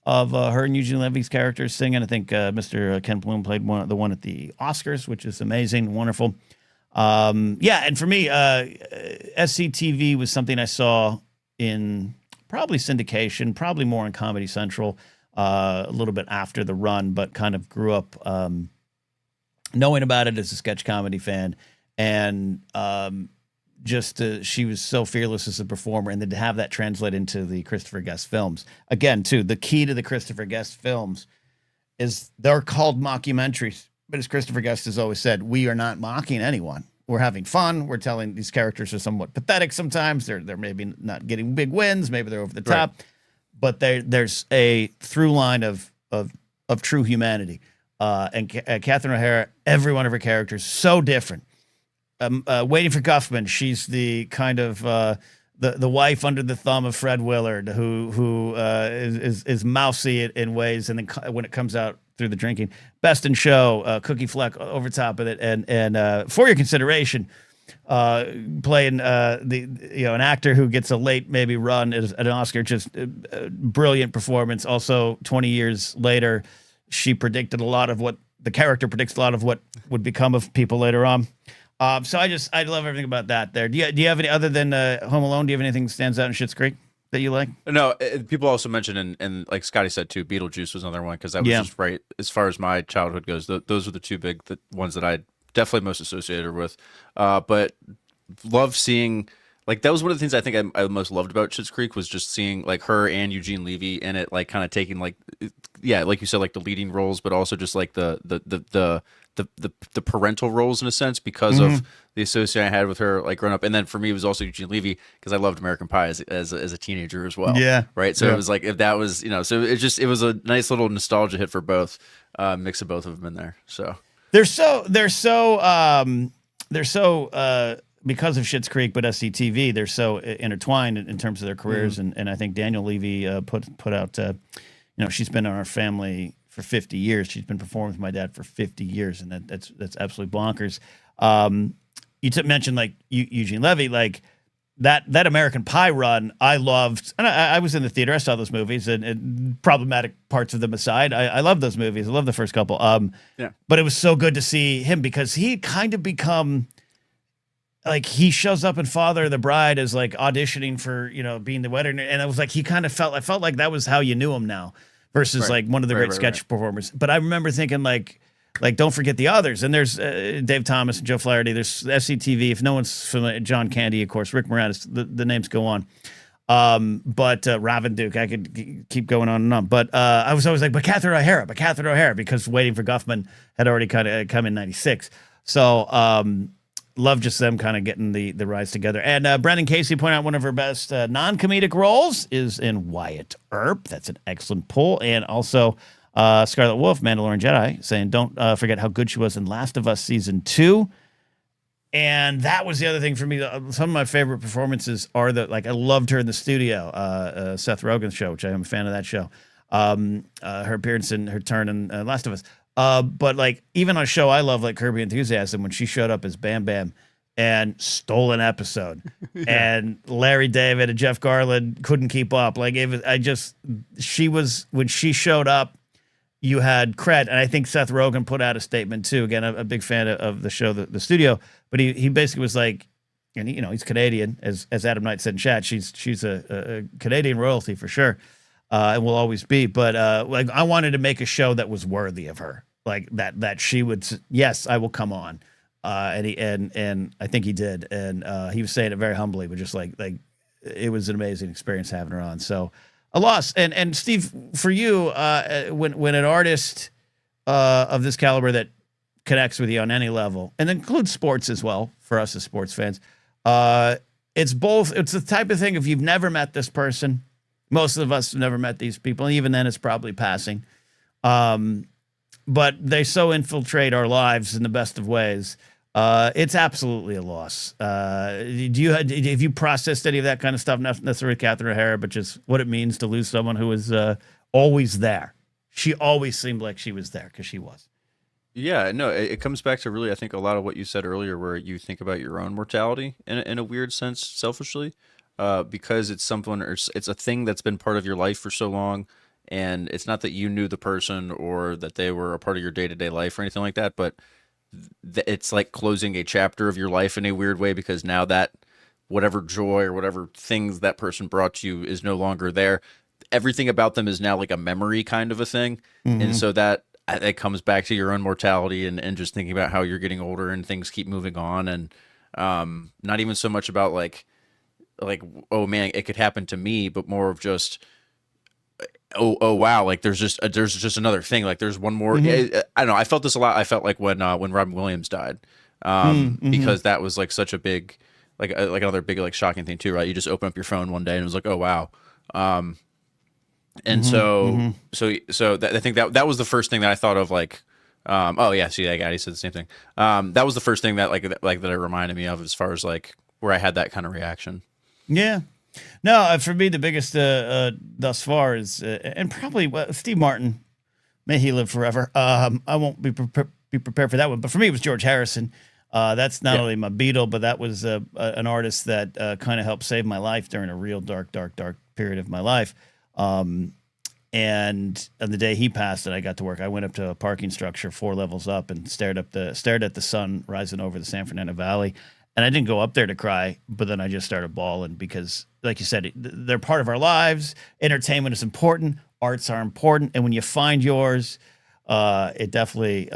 Speaker 1: of her and Eugene Levy's characters singing. I think Mr. Ken Bloom played the one at the Oscars, which is amazing, wonderful. Yeah, and for me, SCTV was something I saw in probably syndication, probably more on Comedy Central, a little bit after the run, but kind of grew up knowing about it as a sketch comedy fan. And she was so fearless as a performer, and then to have that translate into the Christopher Guest films. Again, too, the key to the Christopher Guest films is they're called mockumentaries, but as Christopher Guest has always said, we are not mocking anyone. We're having fun. We're telling these characters are somewhat pathetic sometimes. They're maybe not getting big wins. Maybe they're over the top, but there's a through line of true humanity. And Catherine O'Hara, every one of her characters, so different. Waiting for Guffman, she's the kind of the wife under the thumb of Fred Willard, who is mousy in ways, and then when it comes out through the drinking. Best in Show, Cookie Fleck over top of it, and for your consideration, playing an actor who gets a late maybe run at an Oscar, just brilliant performance. Also, 20 years later, the character predicts a lot of what would become of people later on. So I love everything about that there. Do you have any, other than Home Alone, do you have anything that stands out in Schitt's Creek that you like?
Speaker 4: No, people also mentioned, and like Scotty said too, Beetlejuice was another one, because that was just right as far as my childhood goes. Those were the two big ones that I definitely most associated with. But love seeing, like, that was one of the things I think I most loved about Schitt's Creek, was just seeing like her and Eugene Levy in it, like kind of taking like you said, like the leading roles, but also just like the parental roles in a sense, because of the association I had with her, like growing up. And then for me, it was also Eugene Levy, because I loved American Pie as a teenager as well. Yeah. Right. So it was like, if that was, so it was a nice little nostalgia hit for both, mix of both of them in there. So
Speaker 1: they're so because of Schitt's Creek, but SCTV, they're so intertwined in terms of their careers. And I think Daniel Levy put out, she's been in our family for 50 years. She's been performing with my dad for 50 years, and that's absolutely bonkers. You mentioned like Eugene Levy, like that American Pie run, I loved, and I was in the theater. I saw those movies, and problematic parts of them aside, I love those movies. I love the first couple. But it was so good to see him, because he kind of become, like, he shows up in Father of the Bride as like auditioning for being the wedding, and I was like, I felt like that was how you knew him now, versus like one of the great sketch performers. But I remember thinking like don't forget the others. And there's Dave Thomas and Joe Flaherty. There's SCTV. If no one's familiar, John Candy, of course, Rick Moranis. The names go on. But Robin Duke, I could keep going on and on. But I was always like, but Catherine O'Hara, because Waiting for Guffman had already kind of come in '96. So love just them kind of getting the rise together. And Brendan Casey pointed out one of her best non-comedic roles is in Wyatt Earp. That's an excellent pull. And also Scarlet Wolf, Mandalorian Jedi, saying don't forget how good she was in Last of Us Season 2. And that was the other thing for me. Some of my favorite performances are I loved her in the studio, Seth Rogen's show, which I am a fan of that show. Her appearance and her turn in Last of Us. But like even on a show I love, like Curb Your Enthusiasm, when she showed up as Bam Bam, and stole an episode. And Larry David and Jeff Garland couldn't keep up. Like she was, when she showed up, you had cred. And I think Seth Rogen put out a statement too. Again, a big fan of the show, the studio, but he basically was like, and he's Canadian, as Adam Knight said in chat. She's a Canadian royalty for sure, and will always be. But like, I wanted to make a show that was worthy of her, like that she would, yes, I will come on. And I think he did, and he was saying it very humbly, but just like it was an amazing experience having her on. So a loss. And Steve, for you, when an artist of this caliber that connects with you on any level, and includes sports as well for us as sports fans, it's the type of thing, if you've never met this person, most of us have never met these people, and even then it's probably passing. But they so infiltrate our lives in the best of ways. It's absolutely a loss. Have you processed any of that kind of stuff? Not necessarily Catherine O'Hara, but just what it means to lose someone who was always there. She always seemed like she was there, because she was. Yeah, no, it comes back to really, I think, a lot of what you said earlier, where you think about your own mortality in a weird sense, selfishly, because it's something, or it's a thing that's been part of your life for so long. And it's not that you knew the person or that they were a part of your day-to-day life or anything like that, but it's like closing a chapter of your life in a weird way, because now that whatever joy or whatever things that person brought you is no longer there. Everything about them is now like a memory kind of a thing. Mm-hmm. And so that it comes back to your own mortality and just thinking about how you're getting older and things keep moving on. And not even so much about like, oh man, it could happen to me, but more of just, oh wow, like there's just another thing, like there's one more. Mm-hmm. I don't know, I felt this a lot. I felt like when Robin Williams died, because that was like such a big, like another big, like shocking thing too, right? You just open up your phone one day and it was like, oh wow. And so I think that was the first thing that I thought of, like, oh yeah, see, that guy, he said the same thing. That was the first thing that that it reminded me of, as far as like where I had that kind of reaction. Yeah. No, for me, the biggest thus far is, and probably Steve Martin, may he live forever. I won't be prepared for that one, but for me, it was George Harrison. That's not only my Beatle, but that was an artist that kind of helped save my life during a real dark period of my life. And on the day he passed and I got to work, I went up to a parking structure 4 levels up and stared at the sun rising over the San Fernando Valley. And I didn't go up there to cry, but then I just started bawling, because, like you said, they're part of our lives. Entertainment is important. Arts are important. And when you find yours, it definitely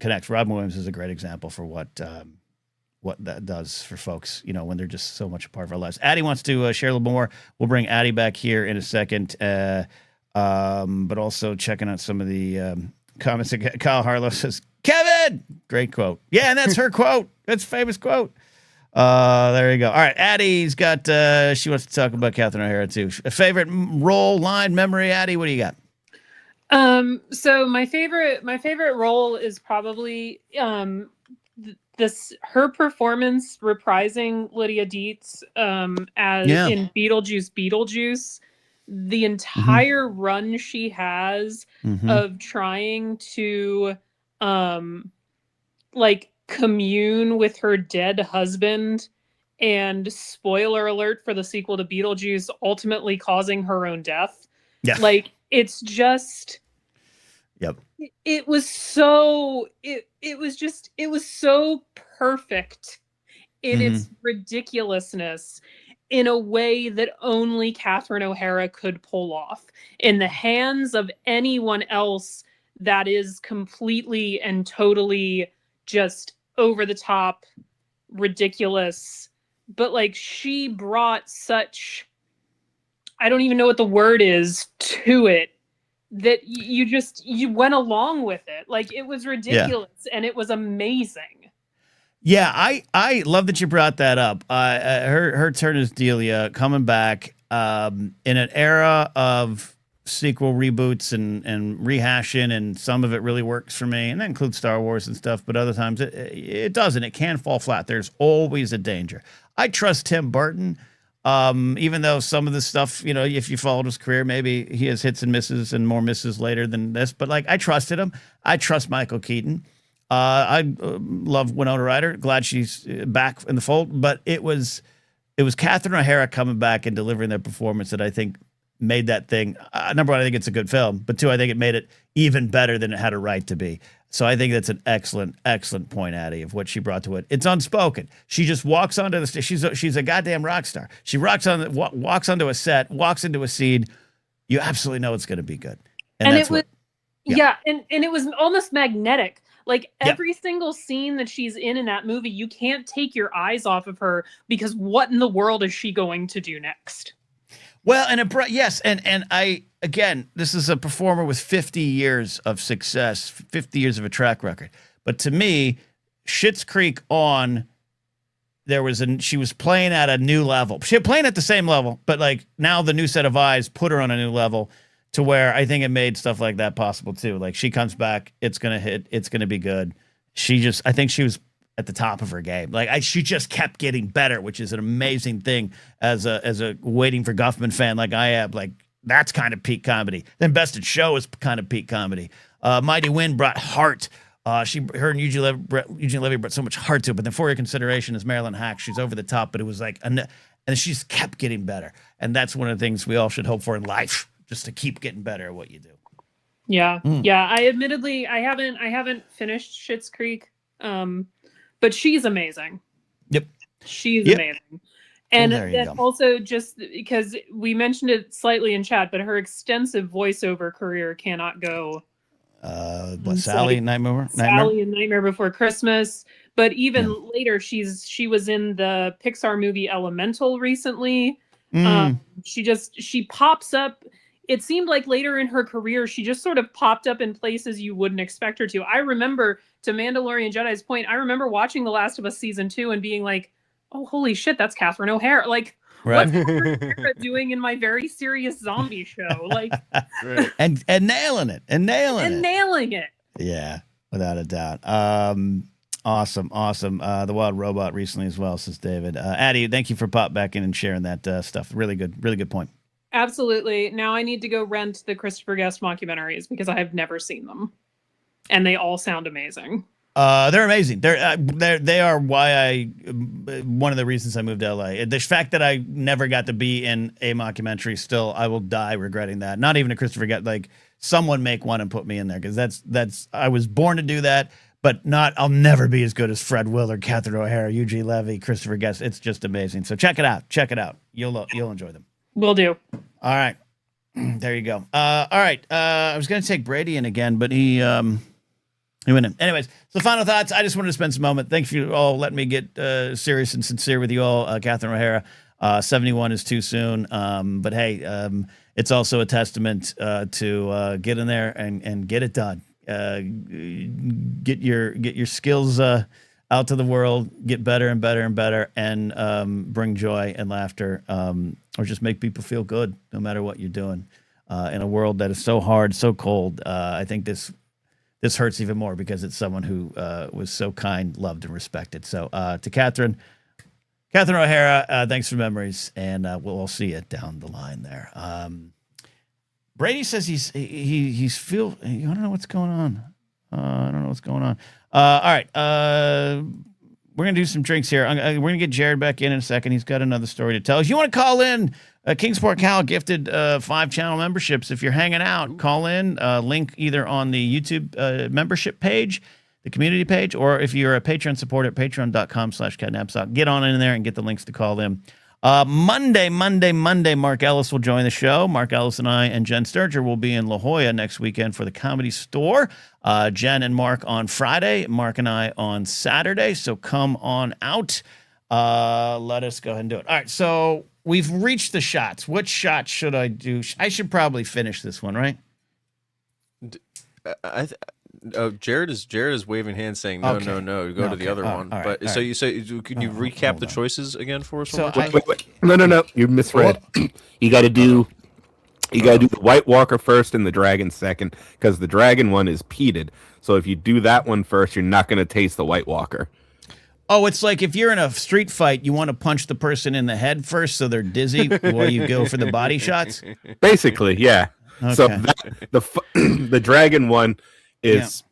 Speaker 1: connects. Robin Williams is a great example for what that does for folks, when they're just so much a part of our lives. Addie wants to share a little more. We'll bring Addie back here in a second. But also checking out some of the comments. Kyle Harlow says, Kevin! Great quote. Yeah, and that's her quote. That's a famous quote. There you go. All right, Addie's got, she wants to talk about Catherine O'Hara too. A favorite role, line, memory, Addie? What do you got?
Speaker 3: So my favorite role is probably her performance reprising Lydia Dietz in Beetlejuice. The entire run she has of trying to like commune with her dead husband, and spoiler alert for the sequel to Beetlejuice, ultimately causing her own death. Yeah. Like, it's just, it was so perfect in its ridiculousness, in a way that only Catherine O'Hara could pull off. In the hands of anyone else, that is completely and totally just over the top, ridiculous. But like, she brought such, I don't even know what the word is, to it, that you went along with it. Like, it was ridiculous and it was amazing.
Speaker 1: Yeah, I love that you brought that up. Her turn as Delia, coming back in an era of sequel reboots and rehashing, and some of it really works for me, and that includes Star Wars and stuff, but other times it doesn't. It can fall flat. There's always a danger. I trust Tim Burton, even though some of the stuff, if you followed his career, maybe he has hits and misses and more misses later than this, but like, I trusted him. I trust Michael Keaton. I love Winona Ryder. Glad she's back in the fold. But it was Catherine O'Hara coming back and delivering that performance that I think made that thing. Number one, I think it's a good film. But two, I think it made it even better than it had a right to be. So I think that's an excellent, excellent point, Addie, of what she brought to it. It's unspoken. She just walks onto the stage. She's a goddamn rock star. She walks onto a set, walks into a scene. You absolutely know it's going to be good.
Speaker 3: And it was, and it was almost magnetic. Like every single scene that she's in that movie, you can't take your eyes off of her because what in the world is she going to do next?
Speaker 1: Well, and I again, this is a performer with 50 years of success, 50 years of a track record. But to me, Schitt's Creek she was playing at a new level. She was playing at the same level, but like now the new set of eyes put her on a new level to where I think it made stuff like that possible too. Like she comes back, it's gonna hit, it's gonna be good. I think she was at the top of her game. She just kept getting better, which is an amazing thing as a Waiting for Guffman fan like I am. Like that's kind of peak comedy. Then Best in Show is kind of peak comedy. Mighty Wind brought heart. Her and Eugene Levy brought so much heart to it. But then For Your Consideration is Marilyn Hack. She's over the top, but it was like, and she just kept getting better. And that's one of the things we all should hope for in life, just to keep getting better at what you do.
Speaker 3: Yeah, yeah. I haven't finished Schitt's Creek. But she's amazing.
Speaker 1: Yep.
Speaker 3: She's amazing. And
Speaker 1: then
Speaker 3: also just because we mentioned it slightly in chat, but her extensive voiceover career cannot go.
Speaker 1: Sally in Nightmare?
Speaker 3: Sally in Nightmare Before Christmas. But even later, she was in the Pixar movie Elemental recently. She pops up. It seemed like later in her career, she just sort of popped up in places you wouldn't expect her to. I remember, to Mandalorian Jedi's point, I remember watching The Last of Us Season 2 and being like, oh, holy shit, that's Catherine O'Hara. Like, what's Catherine O'Hara doing in my very serious zombie show? Like,
Speaker 1: and nailing it.
Speaker 3: Nailing it.
Speaker 1: Yeah, without a doubt. Awesome. The Wild Robot recently as well, says David. Addie, thank you for popping back in and sharing that stuff. Really good point.
Speaker 3: Absolutely. Now I need to go rent the Christopher Guest mockumentaries because I have never seen them, and they all sound amazing.
Speaker 1: They're amazing. They are why one of the reasons I moved to LA. The fact that I never got to be in a mockumentary, still I will die regretting that. Not even a Christopher Guest. Like someone make one and put me in there because that's I was born to do that. But I'll never be as good as Fred Willard, Catherine O'Hara, Eugene Levy, Christopher Guest. It's just amazing. So check it out. You'll enjoy them.
Speaker 3: Will do.
Speaker 1: All right. There you go. All right. I was going to take Brady in again, but he went in. Anyways, so final thoughts. I just wanted to spend some moment. Thanks for you all letting me get serious and sincere with you all. Catherine O'Hara, 71 is too soon. But hey, it's also a testament to get in there and get it done. Get your skills out to the world, get better and better and better, and bring joy and laughter, or just make people feel good no matter what you're doing. In a world that is so hard, so cold, I think this hurts even more because it's someone who was so kind, loved, and respected. So to Catherine O'Hara, thanks for memories, and we'll all see you down the line there. Brady says he's I don't know what's going on. All right. We're going to do some drinks here. We're going to get Jared back in a second. He's got another story to tell. If you want to call in, Kingsport Cal gifted 5 channel memberships. If you're hanging out, call in. Link either on the YouTube membership page, the community page, or if you're a Patreon supporter, patreon.com/Napzok. Get on in there and get the links to call in. Monday, Mark Ellis will join the show. Mark Ellis and I and Jen Sturger will be in La Jolla next weekend for the Comedy Store. Jen and Mark on Friday, Mark and I on Saturday. So come on out. Let us go ahead and do it. All right, so we've reached the shots. What shot should I do? I should probably finish this one, right?
Speaker 4: Jared is waving hands saying no. Go to the other one. Right, so you say, can you recap the choices again for us?
Speaker 2: So wait. No. You misread. You got to do the White Walker first and the Dragon second because the Dragon one is peated. So if you do that one first, you're not going to taste the White Walker.
Speaker 1: Oh, it's like if you're in a street fight, you want to punch the person in the head first so they're dizzy while you go for the body shots?
Speaker 2: Basically, yeah. Okay. So the Dragon one is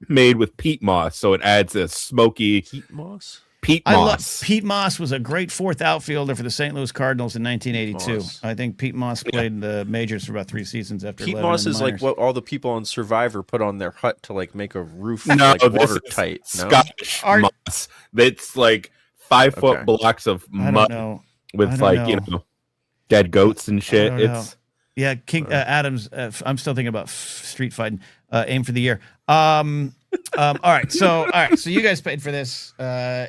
Speaker 2: made with peat moss, so it adds a smoky
Speaker 4: Heat moss.
Speaker 2: peat
Speaker 1: I love
Speaker 2: moss.
Speaker 1: Pete Moss was a great fourth outfielder for the St. Louis Cardinals in 1982.
Speaker 4: Moss.
Speaker 1: I think Pete Moss played in the majors for about 3 seasons after
Speaker 4: Peat
Speaker 1: 11
Speaker 4: moss
Speaker 1: in the
Speaker 4: is like
Speaker 1: minors.
Speaker 4: what all the people on Survivor put on their hut to like make a roof
Speaker 2: No,
Speaker 4: like
Speaker 2: this
Speaker 4: watertight.
Speaker 2: is
Speaker 4: No?
Speaker 2: Scottish
Speaker 1: Art-
Speaker 2: moss. That's like 5-foot
Speaker 4: Okay.
Speaker 2: blocks of
Speaker 1: I don't
Speaker 2: mud
Speaker 1: know. I
Speaker 2: with
Speaker 1: don't
Speaker 2: like you
Speaker 1: know.
Speaker 2: know dead goats and shit.
Speaker 1: don't know.
Speaker 2: It's
Speaker 1: Yeah, King Adams. I'm still thinking about street fighting. Aim for the year. All right. So you guys paid for this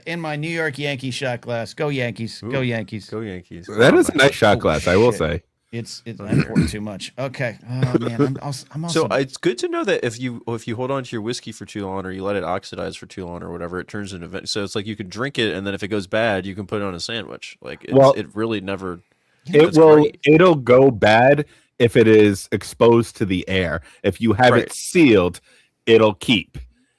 Speaker 1: in my New York Yankee shot glass. Go Yankees. Go
Speaker 4: Ooh.
Speaker 1: Yankees.
Speaker 4: Go Yankees.
Speaker 2: that is a nice shot
Speaker 1: Oh,
Speaker 2: glass, I will
Speaker 1: shit.
Speaker 2: say.
Speaker 1: It's I poured too much. Okay. Oh man, I'm also
Speaker 4: So it's good to know that if you hold on to your whiskey for too long or you let it oxidize for too long or whatever, it turns into so it's like you can drink it and then if it goes bad, you can put it on a sandwich. Like it really never. That's great.
Speaker 2: It'll go bad if it is exposed to the air. If you have
Speaker 4: Right.
Speaker 2: it sealed, it'll keep.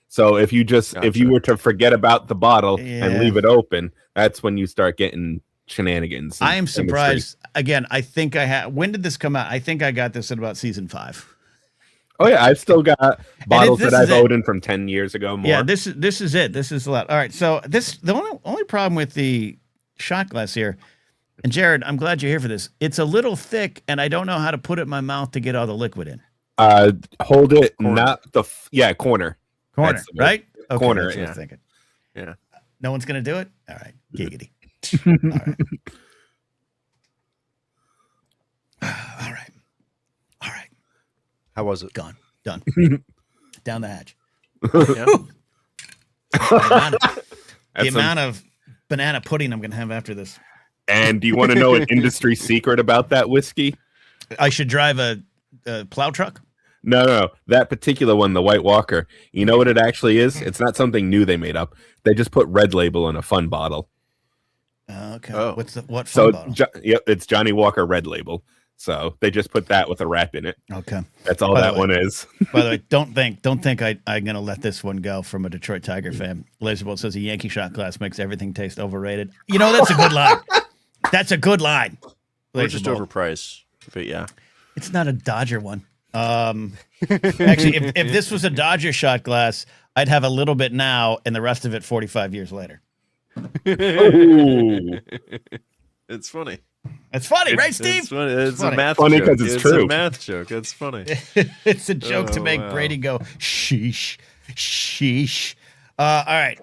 Speaker 2: So if you if you were to forget about the bottle and leave it open, that's when you start getting shenanigans.
Speaker 1: I am surprised. Again, I think I had. When did this come out? I think I got this at about season 5.
Speaker 2: Oh yeah, I've still got bottles
Speaker 1: this
Speaker 2: that I've
Speaker 1: is it.
Speaker 2: opened from 10 years ago. More.
Speaker 1: Yeah, this is it. This is a lot. All right. So the only problem with the shot glass here, and Jared, I'm glad you're here for this. It's a little thick, and I don't know how to put it in my mouth to get all the liquid in.
Speaker 2: Hold it,
Speaker 4: Corner.
Speaker 2: not the corner.
Speaker 1: Corner,
Speaker 2: That's the word.
Speaker 1: right? Okay,
Speaker 2: Corner,
Speaker 1: that's what I
Speaker 4: yeah.
Speaker 1: was thinking.
Speaker 4: Yeah.
Speaker 1: No one's gonna do it. All right, giggity. All right. All right. All right.
Speaker 4: How was it?
Speaker 1: Gone. Done. Down the hatch.
Speaker 4: Yeah.
Speaker 1: The
Speaker 2: That's
Speaker 1: amount of banana pudding I'm gonna have after this.
Speaker 2: And do you want to know an industry secret about that whiskey?
Speaker 1: I should drive a plow truck.
Speaker 2: No. That particular one, the White Walker, you know what it actually is? It's not something new they made up. They just put Red Label in a fun bottle.
Speaker 1: Okay.
Speaker 4: Oh.
Speaker 1: What
Speaker 2: So,
Speaker 1: fun bottle?
Speaker 2: yep, it's Johnny Walker Red Label. So they just put that with a wrap in it.
Speaker 1: Okay.
Speaker 2: That's all
Speaker 1: By the
Speaker 2: that
Speaker 1: way-
Speaker 2: one is.
Speaker 1: By the way, don't think I'm gonna let this one go from a Detroit Tiger fan. Laserbolt says a Yankee shot glass makes everything taste overrated. You know, that's a good line. That's a good line.
Speaker 4: Or just
Speaker 1: Laserbolt.
Speaker 4: overpriced. But yeah.
Speaker 1: It's not a Dodger one. Actually, if this was a Dodger shot glass, I'd have a little bit now and the rest of it 45 years later.
Speaker 2: Ooh.
Speaker 4: It's funny.
Speaker 1: That's funny, right,
Speaker 4: It's
Speaker 1: Steve?
Speaker 4: funny. It's
Speaker 1: funny.
Speaker 4: a math
Speaker 2: Funny
Speaker 4: joke.
Speaker 2: 'cause it's true.
Speaker 4: A math joke. That's funny.
Speaker 1: It's a joke to
Speaker 4: Oh,
Speaker 1: make
Speaker 4: wow.
Speaker 1: Brady go, sheesh, sheesh. All right.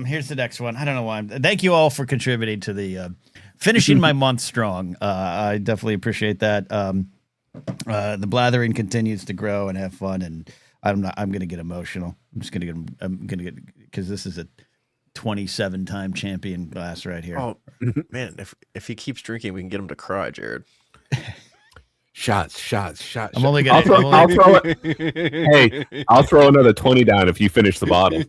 Speaker 1: Here's the next one. I don't know why. Thank you all for contributing to the finishing my month strong. I definitely appreciate that. The blathering continues to grow and have fun, and I'm going to get emotional. I'm going to get because this is a 27-time champion glass right here.
Speaker 4: Oh man, if he keeps drinking, we can get him to cry, Jared.
Speaker 2: Shots.
Speaker 1: I'm only going to.
Speaker 2: I'll throw it. Hey, I'll throw another 20 down if you finish the bottle.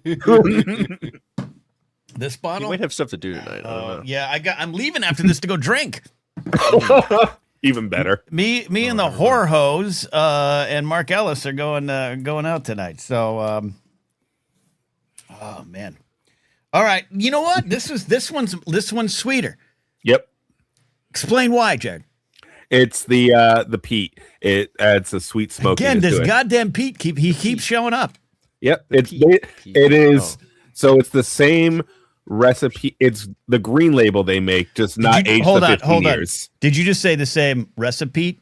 Speaker 1: This
Speaker 4: He
Speaker 1: bottle.
Speaker 4: might have stuff to do tonight. I don't know.
Speaker 1: Yeah, I'm leaving after this to go drink.
Speaker 2: Even better.
Speaker 1: Me and the whore hose and Mark Ellis are going out tonight. So, oh man. All right. You know what? This one's sweeter.
Speaker 2: Yep.
Speaker 1: Explain why, Jared.
Speaker 2: It's the peat. It adds a sweet smoke.
Speaker 1: Again, this goddamn Pete keeps showing up.
Speaker 2: Yep.
Speaker 4: Peat.
Speaker 2: It is.
Speaker 4: Oh.
Speaker 2: So it's the same recipe. It's the green label they make, just not aged to 15 years.
Speaker 1: Did you just say the same recipe?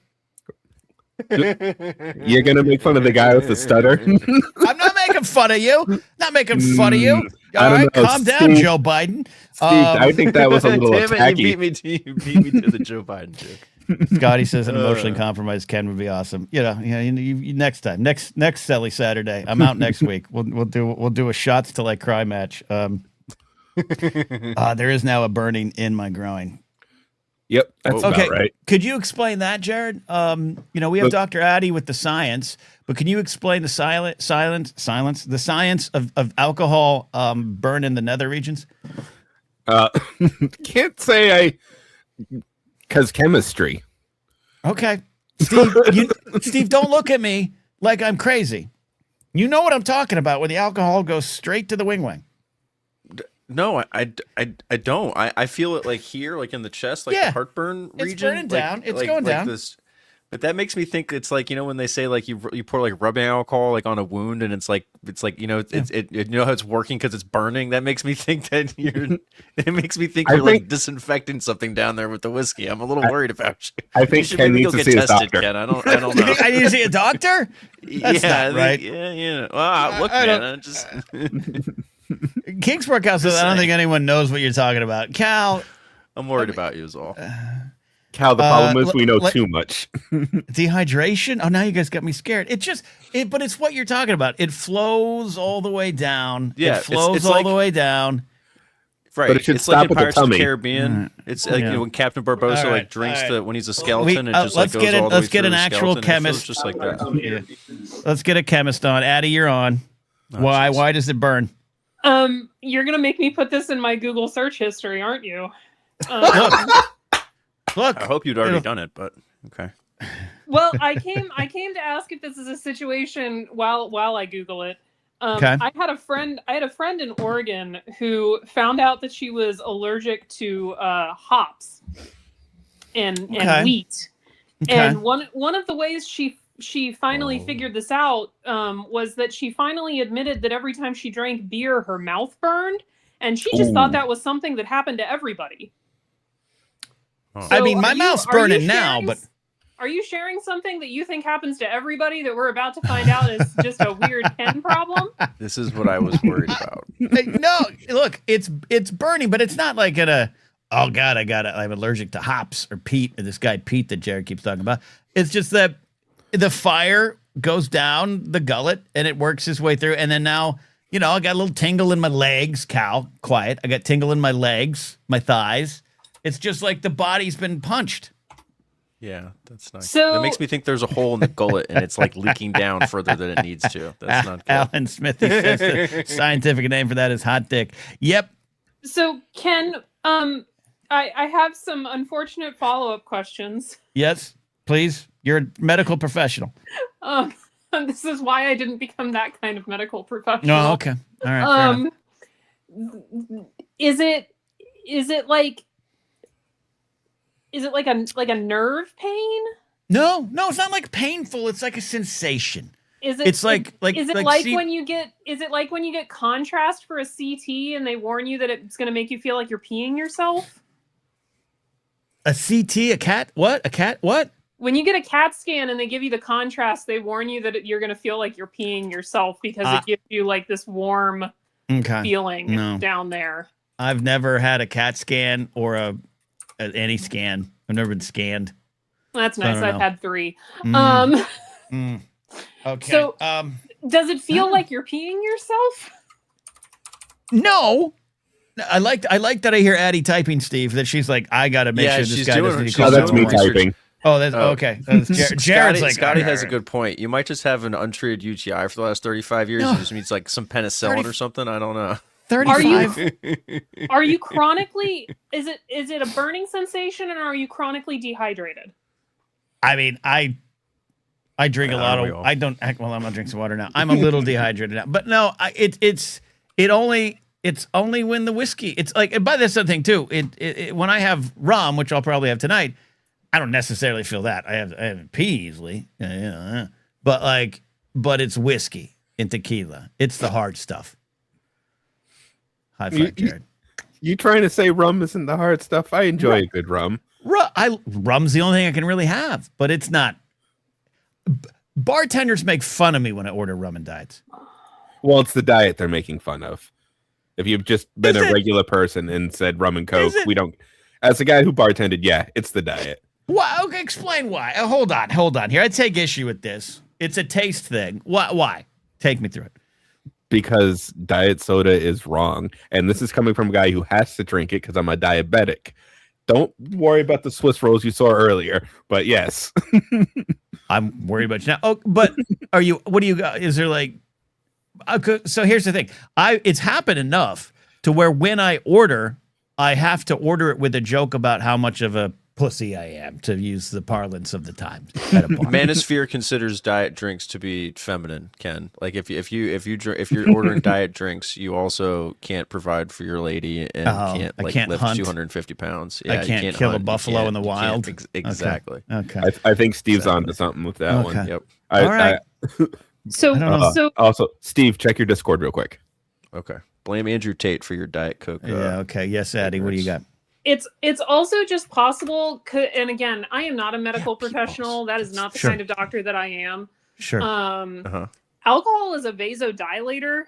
Speaker 2: You're gonna make fun of the guy with the stutter.
Speaker 1: I'm not making fun of you. Not making fun of you.
Speaker 2: I
Speaker 1: All
Speaker 2: don't
Speaker 1: right,
Speaker 2: know,
Speaker 1: calm down,
Speaker 2: Steve.
Speaker 1: Joe Biden.
Speaker 2: Steve, I think that was a little
Speaker 4: Damn it!
Speaker 2: tacky.
Speaker 4: You beat me to the Joe Biden joke.
Speaker 1: Scotty says an emotionally compromised Ken would be awesome. Next time, next Selly Saturday. I'm out next week. We'll do a shots till I cry match. There is now a burning in my groin.
Speaker 2: Yep, that's
Speaker 1: Okay,
Speaker 2: about right.
Speaker 1: could you explain that, Jared? We have Dr. Addy with the science, but can you explain the the science of alcohol burn in the nether regions?
Speaker 2: Can't say because chemistry.
Speaker 1: Okay, Steve. Steve, don't look at me like I'm crazy. You know what I'm talking about when the alcohol goes straight to the wing.
Speaker 4: No, I don't. I feel it like here, like in the chest, like
Speaker 1: Yeah.
Speaker 4: the heartburn
Speaker 1: It's
Speaker 4: region.
Speaker 1: burning down. It's going down.
Speaker 4: This, But that makes me think it's like, when they say like you pour like rubbing alcohol like on a wound and it's like you know how it's working because it's burning. That makes me think that it makes me think you're like disinfecting something down there with the whiskey. I'm a little worried about you.
Speaker 2: I think Ken needs to see his doctor.
Speaker 4: Ken. I don't know.
Speaker 1: I need to see a doctor? That's not right.
Speaker 4: Yeah. Well, look, man, I just
Speaker 1: Kingsport Cal says, I don't think anyone knows what you're talking about. Cal,
Speaker 4: I'm worried about you is all.
Speaker 2: Cal, the problem is we know too much.
Speaker 1: Dehydration? Oh, now you guys got me scared. But it's what you're talking about. It flows all the way down.
Speaker 4: Yeah,
Speaker 1: it flows all the way down.
Speaker 4: Right.
Speaker 2: But it should
Speaker 4: it's
Speaker 2: stop
Speaker 4: like in
Speaker 2: at the
Speaker 4: Pirates of the
Speaker 2: tummy.
Speaker 4: Caribbean. It's like when Captain Barbosa like drinks when he's a skeleton and just
Speaker 1: let's
Speaker 4: like goes
Speaker 1: get
Speaker 4: all the way
Speaker 1: let's get
Speaker 4: through
Speaker 1: an
Speaker 4: the
Speaker 1: actual
Speaker 4: skeleton.
Speaker 1: chemist.
Speaker 4: Just like that.
Speaker 1: Let's get a chemist on. Addie, you're on. Why?
Speaker 4: Geez.
Speaker 1: Why does it burn?
Speaker 3: You're gonna make me put this in my Google search history, aren't you?
Speaker 1: Look.
Speaker 4: I hope you'd already done it, but okay.
Speaker 3: Well, I came to ask if this is a situation while I Google it.
Speaker 1: Okay.
Speaker 3: I had a friend in Oregon who found out that she was allergic to hops and wheat.
Speaker 1: Okay.
Speaker 3: And one of the ways she finally figured this out was that she finally admitted that every time she drank beer, her mouth burned, and she just thought that was something that happened to everybody.
Speaker 4: Oh.
Speaker 3: So
Speaker 1: I mean, my mouth's burning now, but
Speaker 3: are you sharing something that you think happens to everybody that we're about to find out is just a weird Ken problem?
Speaker 4: This is what I was worried about.
Speaker 1: no, look, it's burning, but it's not like oh God, I'm allergic to hops or peat, or this guy Pete that Jared keeps talking about. It's just that the fire goes down the gullet and it works its way through. And then now, I got a little tingle in my legs. Cal, quiet. I got tingle in my legs, my thighs. It's just like the body's been punched.
Speaker 4: Yeah, that's nice.
Speaker 3: So
Speaker 4: it makes me think there's a hole in the gullet and it's like leaking down further than it needs to. That's not good.
Speaker 1: Alan Smithy says the scientific name for that is hot dick. Yep.
Speaker 3: So Ken, I have some unfortunate follow-up questions.
Speaker 1: Yes, please. You're a medical professional.
Speaker 3: This is why I didn't become that kind of medical professional.
Speaker 1: No, okay. All right.
Speaker 3: Is it like a nerve pain?
Speaker 1: No, it's not like painful. It's like a sensation.
Speaker 3: Is it?
Speaker 1: It's like
Speaker 3: Is it like when you get? Is it like when you get contrast for a CT and they warn you that it's going to make you feel like you're peeing yourself?
Speaker 1: A CT, a cat? What? A cat? What?
Speaker 3: When you get a CAT scan and they give you the contrast, they warn you that you're going to feel like you're peeing yourself because it gives you like this warm feeling down there.
Speaker 1: I've never had a CAT scan or any scan. I've never been scanned.
Speaker 3: That's nice. I've had 3.
Speaker 1: Okay.
Speaker 3: So, does it feel like you're peeing yourself?
Speaker 1: No. I like that I hear Addie typing, Steve, that she's like, I got to make sure this guy doesn't need to
Speaker 2: Oh,
Speaker 1: call
Speaker 2: that's me
Speaker 1: research.
Speaker 2: typing.
Speaker 1: Oh, that's okay. Jared's like,
Speaker 4: Scotty has a good point. You might just have an untreated UTI for the last 35 years. It just needs like some penicillin or something. I don't know.
Speaker 1: 35.
Speaker 3: Are you chronically? Is it a burning sensation, and are you chronically dehydrated?
Speaker 1: I mean, I drink a lot of. I don't act well. I'm not drinking some water now. I'm a little dehydrated now, but no, it's only when the whiskey. It's like, and by this other thing too. It when I have rum, which I'll probably have tonight, I don't necessarily feel that. I haven't pee easily, but it's whiskey and tequila. It's the hard stuff. High five, Jared.
Speaker 2: You trying to say rum isn't the hard stuff? I enjoy a good rum.
Speaker 1: Rum's the only thing I can really have, but it's not. Bartenders make fun of me when I order rum and diets.
Speaker 2: Well, it's the diet they're making fun of. If you've just been a regular person and said rum and coke, we don't. As a guy who bartended, yeah, it's the diet.
Speaker 1: Why? Okay, explain why. Hold on here. I take issue with this. It's a taste thing. Why? Take me through it.
Speaker 2: Because diet soda is wrong. And this is coming from a guy who has to drink it because I'm a diabetic. Don't worry about the Swiss rolls you saw earlier. But yes.
Speaker 1: I'm worried about you now. Oh, but what do you got? Is there like, so here's the thing. It's happened enough to where when I order, I have to order it with a joke about how much of a pussy I am, to use the parlance of the times. At a bar.
Speaker 4: Manosphere considers diet drinks to be feminine, Ken. Like if you're ordering diet drinks, you also can't provide for your lady and can't
Speaker 1: I
Speaker 4: like
Speaker 1: can't
Speaker 4: lift
Speaker 1: hunt.
Speaker 4: 250 pounds. Yeah,
Speaker 1: I can't kill a
Speaker 4: hunt, you
Speaker 1: buffalo
Speaker 4: can't-
Speaker 1: in the
Speaker 4: you can't-
Speaker 1: wild.
Speaker 4: Exactly.
Speaker 1: Okay.
Speaker 2: I think Steve's
Speaker 4: Exactly.
Speaker 2: onto something with that one.
Speaker 1: Okay.
Speaker 4: Yep.
Speaker 1: All right.
Speaker 3: So
Speaker 1: I don't know.
Speaker 3: so
Speaker 2: Also, Steve, check your Discord real quick.
Speaker 4: Okay. Blame Andrew Tate for your Diet Coke.
Speaker 1: Yeah. Okay. Yes, Addie. What do you got?
Speaker 3: it's also just possible, and again, I am not a medical professional. That is not the
Speaker 1: Sure.
Speaker 3: kind of doctor that I am.
Speaker 1: Sure.
Speaker 3: Alcohol is a vasodilator,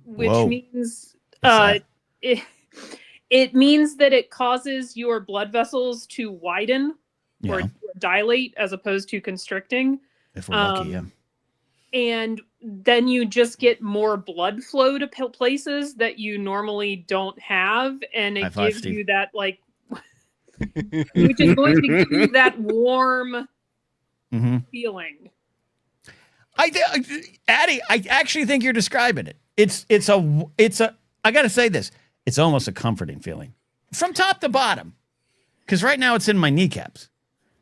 Speaker 3: which
Speaker 1: Whoa.
Speaker 3: means
Speaker 1: What's
Speaker 3: it means that it causes your blood vessels to widen or
Speaker 1: Yeah.
Speaker 3: dilate as opposed to constricting.
Speaker 1: If we're lucky, yeah.
Speaker 3: And then you just get more blood flow to places that you normally don't have, and it
Speaker 1: High five,
Speaker 3: gives
Speaker 1: Steve.
Speaker 3: you that which is going to give you that warm
Speaker 1: Mm-hmm.
Speaker 3: feeling.
Speaker 1: Addie, I actually think you're describing it. It's a. I got to say this. It's almost a comforting feeling from top to bottom, because right now it's in my kneecaps.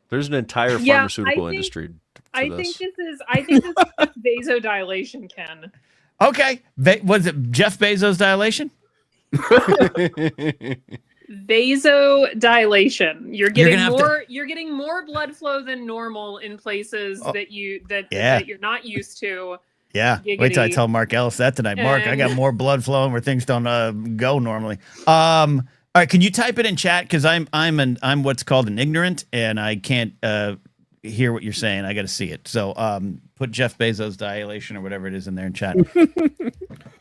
Speaker 4: There's an entire
Speaker 3: Yeah,
Speaker 4: pharmaceutical
Speaker 3: I think-
Speaker 4: industry for
Speaker 3: I
Speaker 4: this.
Speaker 3: think this is vasodilation, Ken.
Speaker 1: Okay, was it Jeff Bezos' dilation?
Speaker 3: Vasodilation. You're getting
Speaker 1: gonna have
Speaker 3: more. You're getting more blood flow than normal in places that you're not used to.
Speaker 1: Yeah. Wait till I
Speaker 3: Giggity.
Speaker 1: tell Mark Ellis that tonight. Mark, I got more blood flowing where things don't go normally. All right, can you type it in chat, because I'm what's called an ignorant, and I can't hear what you're saying. I got to see it. So put Jeff Bezos' dilation or whatever it is in there in chat.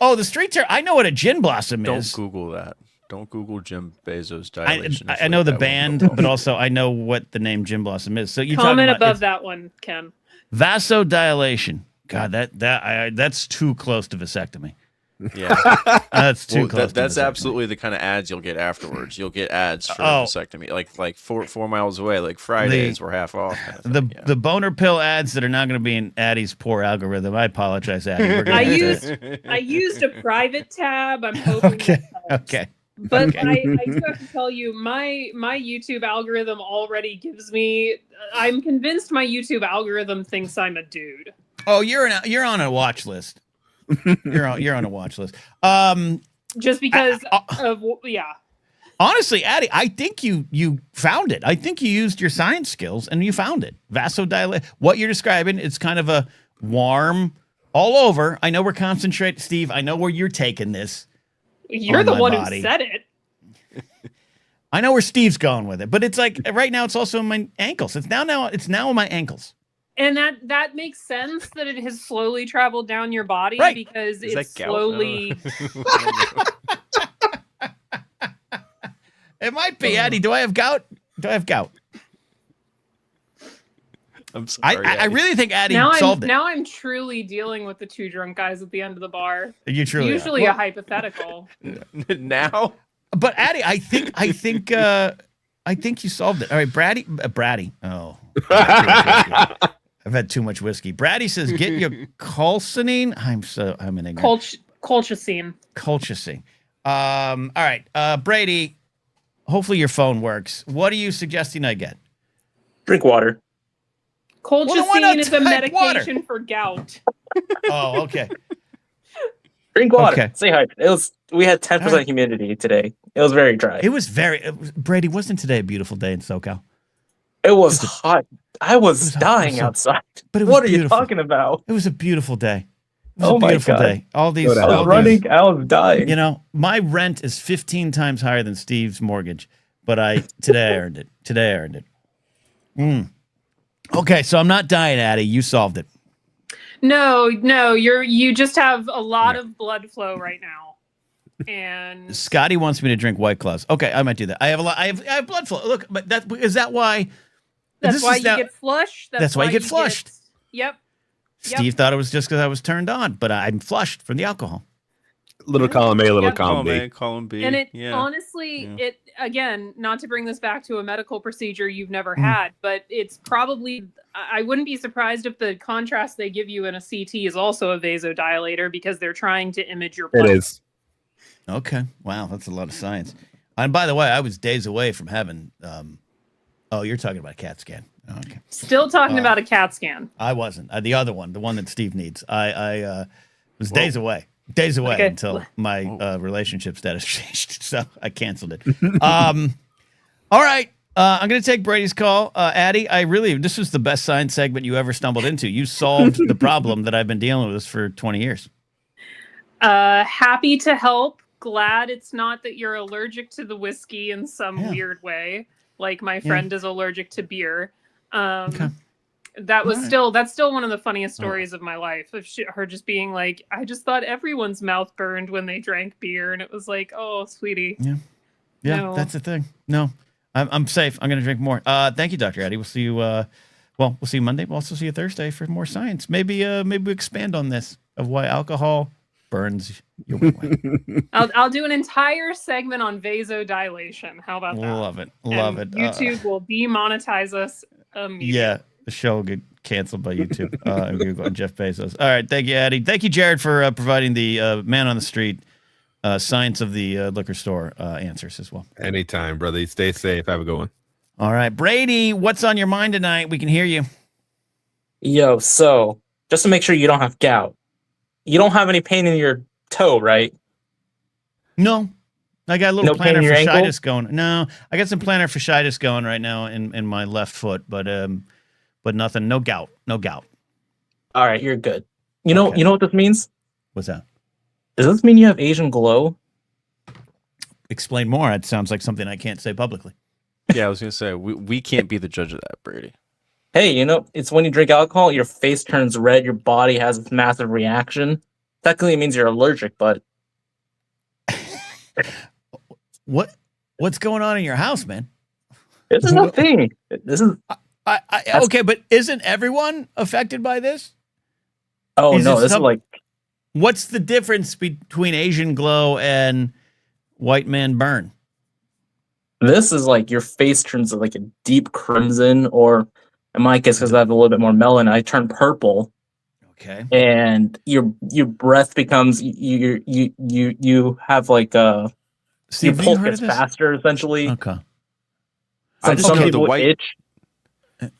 Speaker 1: Oh, the street term. I know what a gin blossom
Speaker 4: Don't
Speaker 1: is.
Speaker 4: Google that. Don't Google Jim Bezos dilation.
Speaker 1: I know the band, but also I know what the name gin blossom is. So you
Speaker 3: Comment above that one, Ken.
Speaker 1: vasodilation. God, that's too close to vasectomy.
Speaker 4: Yeah.
Speaker 1: That's too
Speaker 4: Well,
Speaker 1: close. to
Speaker 4: that's
Speaker 1: vasectomy.
Speaker 4: absolutely the kind of ads you'll get afterwards. You'll get ads for
Speaker 1: Oh.
Speaker 4: vasectomy, like 4 miles away, like Fridays were half off. Kind of thing, yeah.
Speaker 1: The boner pill ads that are not going to be in Addie's poor algorithm. I apologize, Addie. We're gonna have to-
Speaker 3: I used a private tab. I'm hoping.
Speaker 1: Okay.
Speaker 3: that helps.
Speaker 1: Okay.
Speaker 3: But
Speaker 1: Okay.
Speaker 3: I do have to tell you, my YouTube algorithm already gives me. I'm convinced my YouTube algorithm thinks I'm a dude.
Speaker 1: Oh, you're on a watch list. You're on a watch list.
Speaker 3: Just because of yeah.
Speaker 1: Honestly, Addie, I think you found it. I think you used your science skills and you found it. Vasodilate. What you're describing, it's kind of a warm all over. I know we're concentrating, Steve. I know where you're taking this.
Speaker 3: You're
Speaker 1: on
Speaker 3: the
Speaker 1: my
Speaker 3: one
Speaker 1: body.
Speaker 3: who said it.
Speaker 1: I know where Steve's going with it, but it's like right now it's also in my ankles. It's now in my ankles.
Speaker 3: And that makes sense that it has slowly traveled down your body,
Speaker 1: Right.
Speaker 3: because
Speaker 4: Is
Speaker 3: it's
Speaker 4: that gout?
Speaker 3: slowly.
Speaker 1: It might be, Addie. Do I have gout?
Speaker 4: I'm sorry.
Speaker 1: I really think Addie
Speaker 3: Now
Speaker 1: solved it.
Speaker 3: now I'm truly dealing with the two drunk guys at the end of the bar.
Speaker 1: You truly are.
Speaker 3: Usually a hypothetical.
Speaker 4: now.
Speaker 1: But Addie, I think you solved it. All right, Braddy. Oh, I've had too much whiskey. Braddy says, "Get your colchicine." I'm an ignorant.
Speaker 3: Colchicine.
Speaker 1: Colchicine. All right, Brady. Hopefully your phone works. What are you suggesting I get?
Speaker 5: Drink water.
Speaker 1: Well, then why not
Speaker 3: Colchicine is a
Speaker 1: type water?
Speaker 3: medication for gout.
Speaker 1: Oh, okay.
Speaker 5: Drink water.
Speaker 1: Okay.
Speaker 5: Stay hydrated. We had 10%
Speaker 1: All right.
Speaker 5: humidity today. It was very dry.
Speaker 1: It was Brady. Wasn't today a beautiful day in SoCal?
Speaker 5: It was hot. I was
Speaker 1: was hot.
Speaker 5: dying
Speaker 1: So-
Speaker 5: outside.
Speaker 1: But it was
Speaker 5: What are
Speaker 1: beautiful.
Speaker 5: you talking about?
Speaker 1: It was a beautiful day. It was
Speaker 5: Oh
Speaker 1: a
Speaker 5: my
Speaker 1: beautiful
Speaker 5: God.
Speaker 1: day. All these,
Speaker 2: Go to
Speaker 5: I
Speaker 2: hell.
Speaker 5: was running. I was dying.
Speaker 1: You know, my rent is 15 times higher than Steve's mortgage, but today I earned it. Okay, so I'm not dying, Addie. You solved it.
Speaker 3: No, you just have a lot of blood flow right now. And
Speaker 1: Scotty wants me to drink White Claws. Okay, I might do that. I have a lot. I have blood flow. Look, but is that why?
Speaker 3: that's
Speaker 1: this
Speaker 3: why
Speaker 1: is
Speaker 3: you
Speaker 1: now-
Speaker 3: get flushed.
Speaker 1: That's why you get flushed.
Speaker 3: Yep.
Speaker 1: Steve thought it was just because I was turned on, but I'm flushed from the alcohol.
Speaker 2: Little column A, little
Speaker 3: Yep.
Speaker 2: column B.
Speaker 4: Column B.
Speaker 3: And it
Speaker 4: yeah.
Speaker 3: honestly,
Speaker 4: Yeah.
Speaker 3: it again, not to bring this back to a medical procedure you've never
Speaker 1: Mm.
Speaker 3: had, but it's probably, I wouldn't be surprised if the contrast they give you in a CT is also a vasodilator, because they're trying to image your blood.
Speaker 2: It is.
Speaker 1: Okay. Wow, that's a lot of science. And by the way, I was days away from having Oh, you're talking about a CAT scan. Oh, okay.
Speaker 3: Still talking about a CAT scan.
Speaker 1: I wasn't. The other one, the one that Steve needs. I was days away
Speaker 3: Okay.
Speaker 1: until my relationship status changed, so I canceled it. All right. I'm going to take Brady's call. Addie, this was the best science segment you ever stumbled into. You solved the problem that I've been dealing with for 20 years.
Speaker 3: Happy to help. Glad it's not that you're allergic to the whiskey in some weird way, like my friend is allergic to beer.
Speaker 1: Okay.
Speaker 3: That's still one of the funniest stories of my life. Of her just being like, I just thought everyone's mouth burned when they drank beer, and it was like, oh, sweetie.
Speaker 1: Yeah,
Speaker 3: No.
Speaker 1: that's the thing. No, I'm safe. I'm going to drink more. Thank you, Dr. Addie. We'll see you. We'll see you Monday. We'll also see you Thursday for more science. Maybe we expand on this of why alcohol burns your way.
Speaker 3: I'll do an entire segment on vasodilation. How about that?
Speaker 1: Love it. Love it.
Speaker 3: YouTube will demonetize us immediately.
Speaker 1: Yeah, the show will get canceled by YouTube and Google and Jeff Bezos. All right. Thank you, Addie. Thank you, Jared, for providing the man on the street science of the liquor store answers as well.
Speaker 6: Anytime, brother. Stay safe. Have a good one.
Speaker 1: All right. Brady, what's on your mind tonight? We can hear you.
Speaker 5: Yo, so just to make sure you don't have gout, you don't have any pain in your toe, right?
Speaker 1: No. I got a little
Speaker 5: No pain in your ankle?
Speaker 1: plantar fasciitis going. No, I got some plantar fasciitis going right now in my left foot, but nothing. No gout. No gout.
Speaker 5: All right, you're good. You know
Speaker 1: Okay.
Speaker 5: what this means?
Speaker 1: What's that?
Speaker 5: Does this mean you have Asian glow?
Speaker 1: Explain more. It sounds like something I can't say publicly.
Speaker 4: Yeah, I was gonna say we can't be the judge of that, Brady.
Speaker 5: Hey, it's when you drink alcohol, your face turns red, your body has this massive reaction. Technically, it means you're allergic, but
Speaker 1: What's going on in your house, man?
Speaker 5: this is a thing. This is
Speaker 1: Okay, but isn't everyone affected by this?
Speaker 5: oh
Speaker 1: Is
Speaker 5: no,
Speaker 1: it
Speaker 5: this is
Speaker 1: some-
Speaker 5: like
Speaker 1: What's the difference between Asian glow and white man burn?
Speaker 5: this is like your face turns like a deep crimson, or in my case, because I have a little bit more melanin, I turn purple.
Speaker 1: Okay.
Speaker 5: And your breath becomes you have like your
Speaker 1: Steve, have you
Speaker 5: pulse
Speaker 1: heard
Speaker 5: gets
Speaker 1: of this?
Speaker 5: faster essentially.
Speaker 1: Okay.
Speaker 5: Some
Speaker 4: Okay,
Speaker 5: people
Speaker 4: the white-
Speaker 5: itch.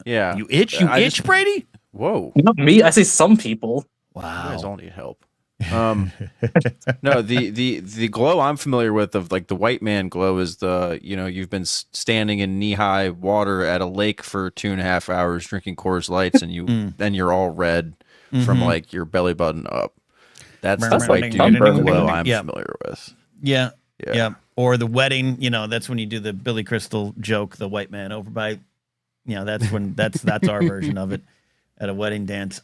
Speaker 4: Yeah.
Speaker 1: You itch? You
Speaker 4: I
Speaker 1: itch,
Speaker 4: just-
Speaker 1: Brady?
Speaker 4: Whoa.
Speaker 5: Not me. I say some people.
Speaker 4: You guys
Speaker 1: Wow.
Speaker 4: all need help. No, the glow I'm familiar with of like the white man glow is you've been standing in knee-high water at a lake for 2.5 hours drinking Coors Lights and then you're all red from like your belly button up. That's the
Speaker 5: That's
Speaker 4: white
Speaker 5: like
Speaker 4: dude
Speaker 5: sunburn.
Speaker 4: glow I'm
Speaker 1: Yeah.
Speaker 4: familiar with.
Speaker 1: Yeah.
Speaker 4: Yeah.
Speaker 1: Yeah. Or the wedding, that's when you do the Billy Crystal joke, the white man over by, that's when that's our version of it at a wedding dance.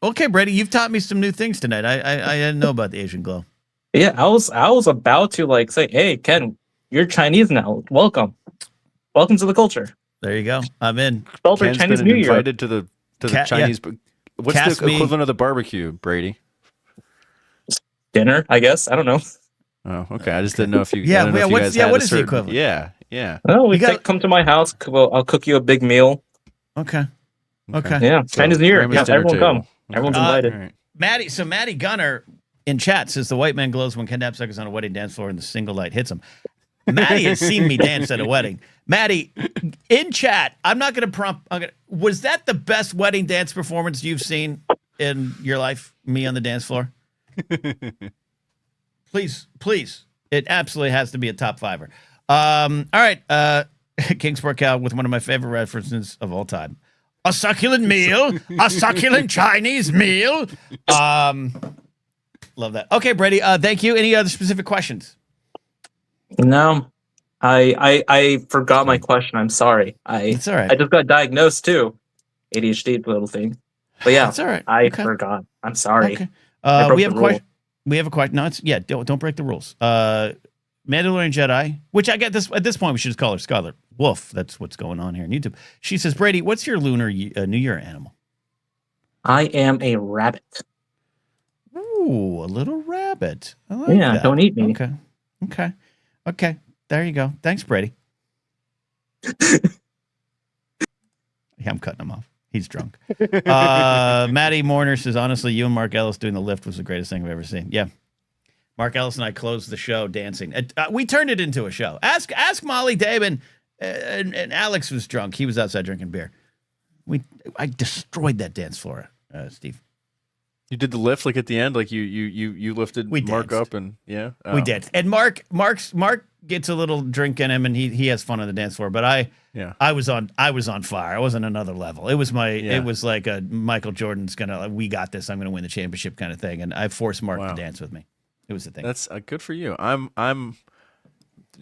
Speaker 1: Okay, Brady, you've taught me some new things tonight. I didn't know about the Asian glow.
Speaker 5: Yeah, I was about to like say, hey Ken, you're Chinese now. Welcome to the culture.
Speaker 1: There you go. I'm in.
Speaker 5: Celebrate
Speaker 4: Ken's
Speaker 5: Chinese
Speaker 4: been
Speaker 5: New Year.
Speaker 4: invited to the Chinese. What's
Speaker 1: Cast
Speaker 4: the
Speaker 1: me-
Speaker 4: equivalent of the barbecue, Brady?
Speaker 5: Dinner, I guess. I don't know.
Speaker 4: Oh, okay. I just didn't know if you.
Speaker 1: Yeah,
Speaker 4: I don't know
Speaker 1: yeah,
Speaker 4: if you
Speaker 1: what's-
Speaker 4: guys
Speaker 1: yeah,
Speaker 4: had
Speaker 1: what
Speaker 4: a
Speaker 1: is the
Speaker 4: certain-
Speaker 1: equivalent?
Speaker 4: Yeah.
Speaker 5: Oh,
Speaker 1: You got-
Speaker 5: come to my house. I'll cook you a big meal.
Speaker 1: Okay. Okay.
Speaker 5: Yeah,
Speaker 4: So,
Speaker 5: Chinese New Year.
Speaker 4: grandma's
Speaker 5: Yeah,
Speaker 4: dinner
Speaker 5: everyone
Speaker 4: table.
Speaker 5: come. Everyone's
Speaker 1: Uh,
Speaker 5: invited.
Speaker 4: All right.
Speaker 1: Maddie Gunner in chat says the white man glows when Ken Napzok is on a wedding dance floor and the single light hits him. Maddie has seen me dance at a wedding. Maddie, in chat, I'm not going to prompt. Was that the best wedding dance performance you've seen in your life? Me on the dance floor? Please. It absolutely has to be a top fiver. All right. Kingsport Cow with one of my favorite references of all time. A succulent meal, a succulent Chinese meal. Love that. Okay, Brady. Thank you. Any other specific questions?
Speaker 5: No, I forgot my question. I'm sorry.
Speaker 1: It's all right.
Speaker 5: I just got diagnosed too. ADHD little thing. But yeah,
Speaker 1: It's all right.
Speaker 5: I
Speaker 1: Okay.
Speaker 5: forgot. I'm sorry.
Speaker 1: Okay.
Speaker 5: I broke
Speaker 1: We have a
Speaker 5: the rule.
Speaker 1: question. We have a question. No, don't break the rules. Mandalorian Jedi, which I get this at this point we should just call her Scarlet Wolf. That's what's going on here on YouTube. She says, Brady, what's your lunar New Year animal?
Speaker 5: I am a rabbit.
Speaker 1: Ooh, a little rabbit. I like
Speaker 5: Yeah,
Speaker 1: that.
Speaker 5: don't eat me.
Speaker 1: Okay. There you go. Thanks, Brady. Yeah, I'm cutting him off. He's drunk. Maddie Mourner says, honestly, you and Mark Ellis doing the lift was the greatest thing I've ever seen. Yeah. Mark Ellis and I closed the show dancing. We turned it into a show. Ask Molly Damon and Alex was drunk. He was outside drinking beer. I destroyed that dance floor, Steve.
Speaker 4: You did the lift like at the end, like you lifted Mark
Speaker 1: danced.
Speaker 4: up and yeah.
Speaker 1: We did. And Mark gets a little drink in him and he has fun on the dance floor. But I was on fire. I was on another level. It was it was like a Michael Jordan's we got this. I'm gonna win the championship kind of thing. And I forced Mark to dance with me. It was the thing.
Speaker 4: That's good for you. I'm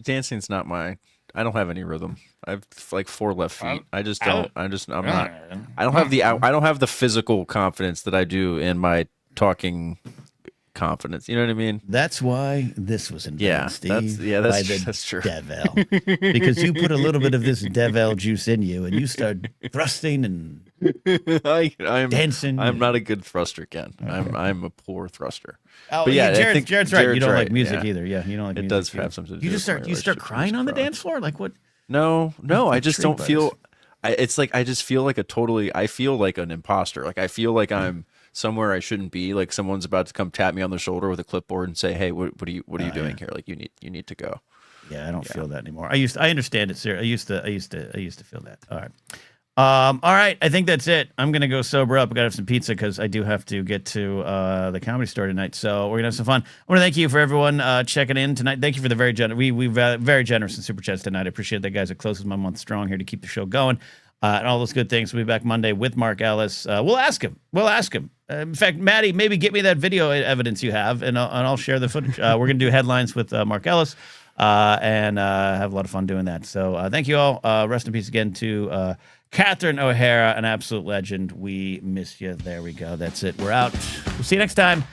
Speaker 4: dancing's not my. I don't have any rhythm. I have like 4 left feet. I just don't. I'm not. I don't have the physical confidence that I do in my talking confidence. You know what I mean?
Speaker 1: That's why this was invented, Steve.
Speaker 4: That's true.
Speaker 1: Devil. Because you put a little bit of this devil juice in you, and you start thrusting and
Speaker 4: I'm
Speaker 1: dancing.
Speaker 4: I'm not a good thruster, Ken. Okay. I'm a poor thruster.
Speaker 1: Oh,
Speaker 4: but
Speaker 1: yeah, Jared's right. You don't like music either. Yeah, you don't like
Speaker 4: music. It does have something to do.
Speaker 1: You start crying on the dance floor? Like what?
Speaker 4: No. I just don't feel. It's like I just feel like I feel like an imposter. Like I feel like I'm somewhere I shouldn't be. Like someone's about to come tap me on the shoulder with a clipboard and say, "Hey, what are you doing here? Like you need to go."
Speaker 1: Yeah, I don't feel that anymore. I understand it, sir. I used to feel that. All right. All right. I think that's it. I'm gonna go sober up. I gotta have some pizza because I do have to get to the Comedy Store tonight. So we're gonna have some fun. I want to thank you for everyone checking in tonight. Thank you for the very generous. We very generous in super chats tonight. I appreciate that, guys. It closes my month strong here to keep the show going and all those good things. We'll be back Monday with Mark Ellis. We'll ask him. In fact, Maddie, maybe get me that video evidence you have, and I'll share the footage. We're gonna do headlines with Mark Ellis and have a lot of fun doing that. So thank you all. Rest in peace again to Catherine O'Hara, an absolute legend. We miss you. There we go. That's it. We're out. We'll see you next time.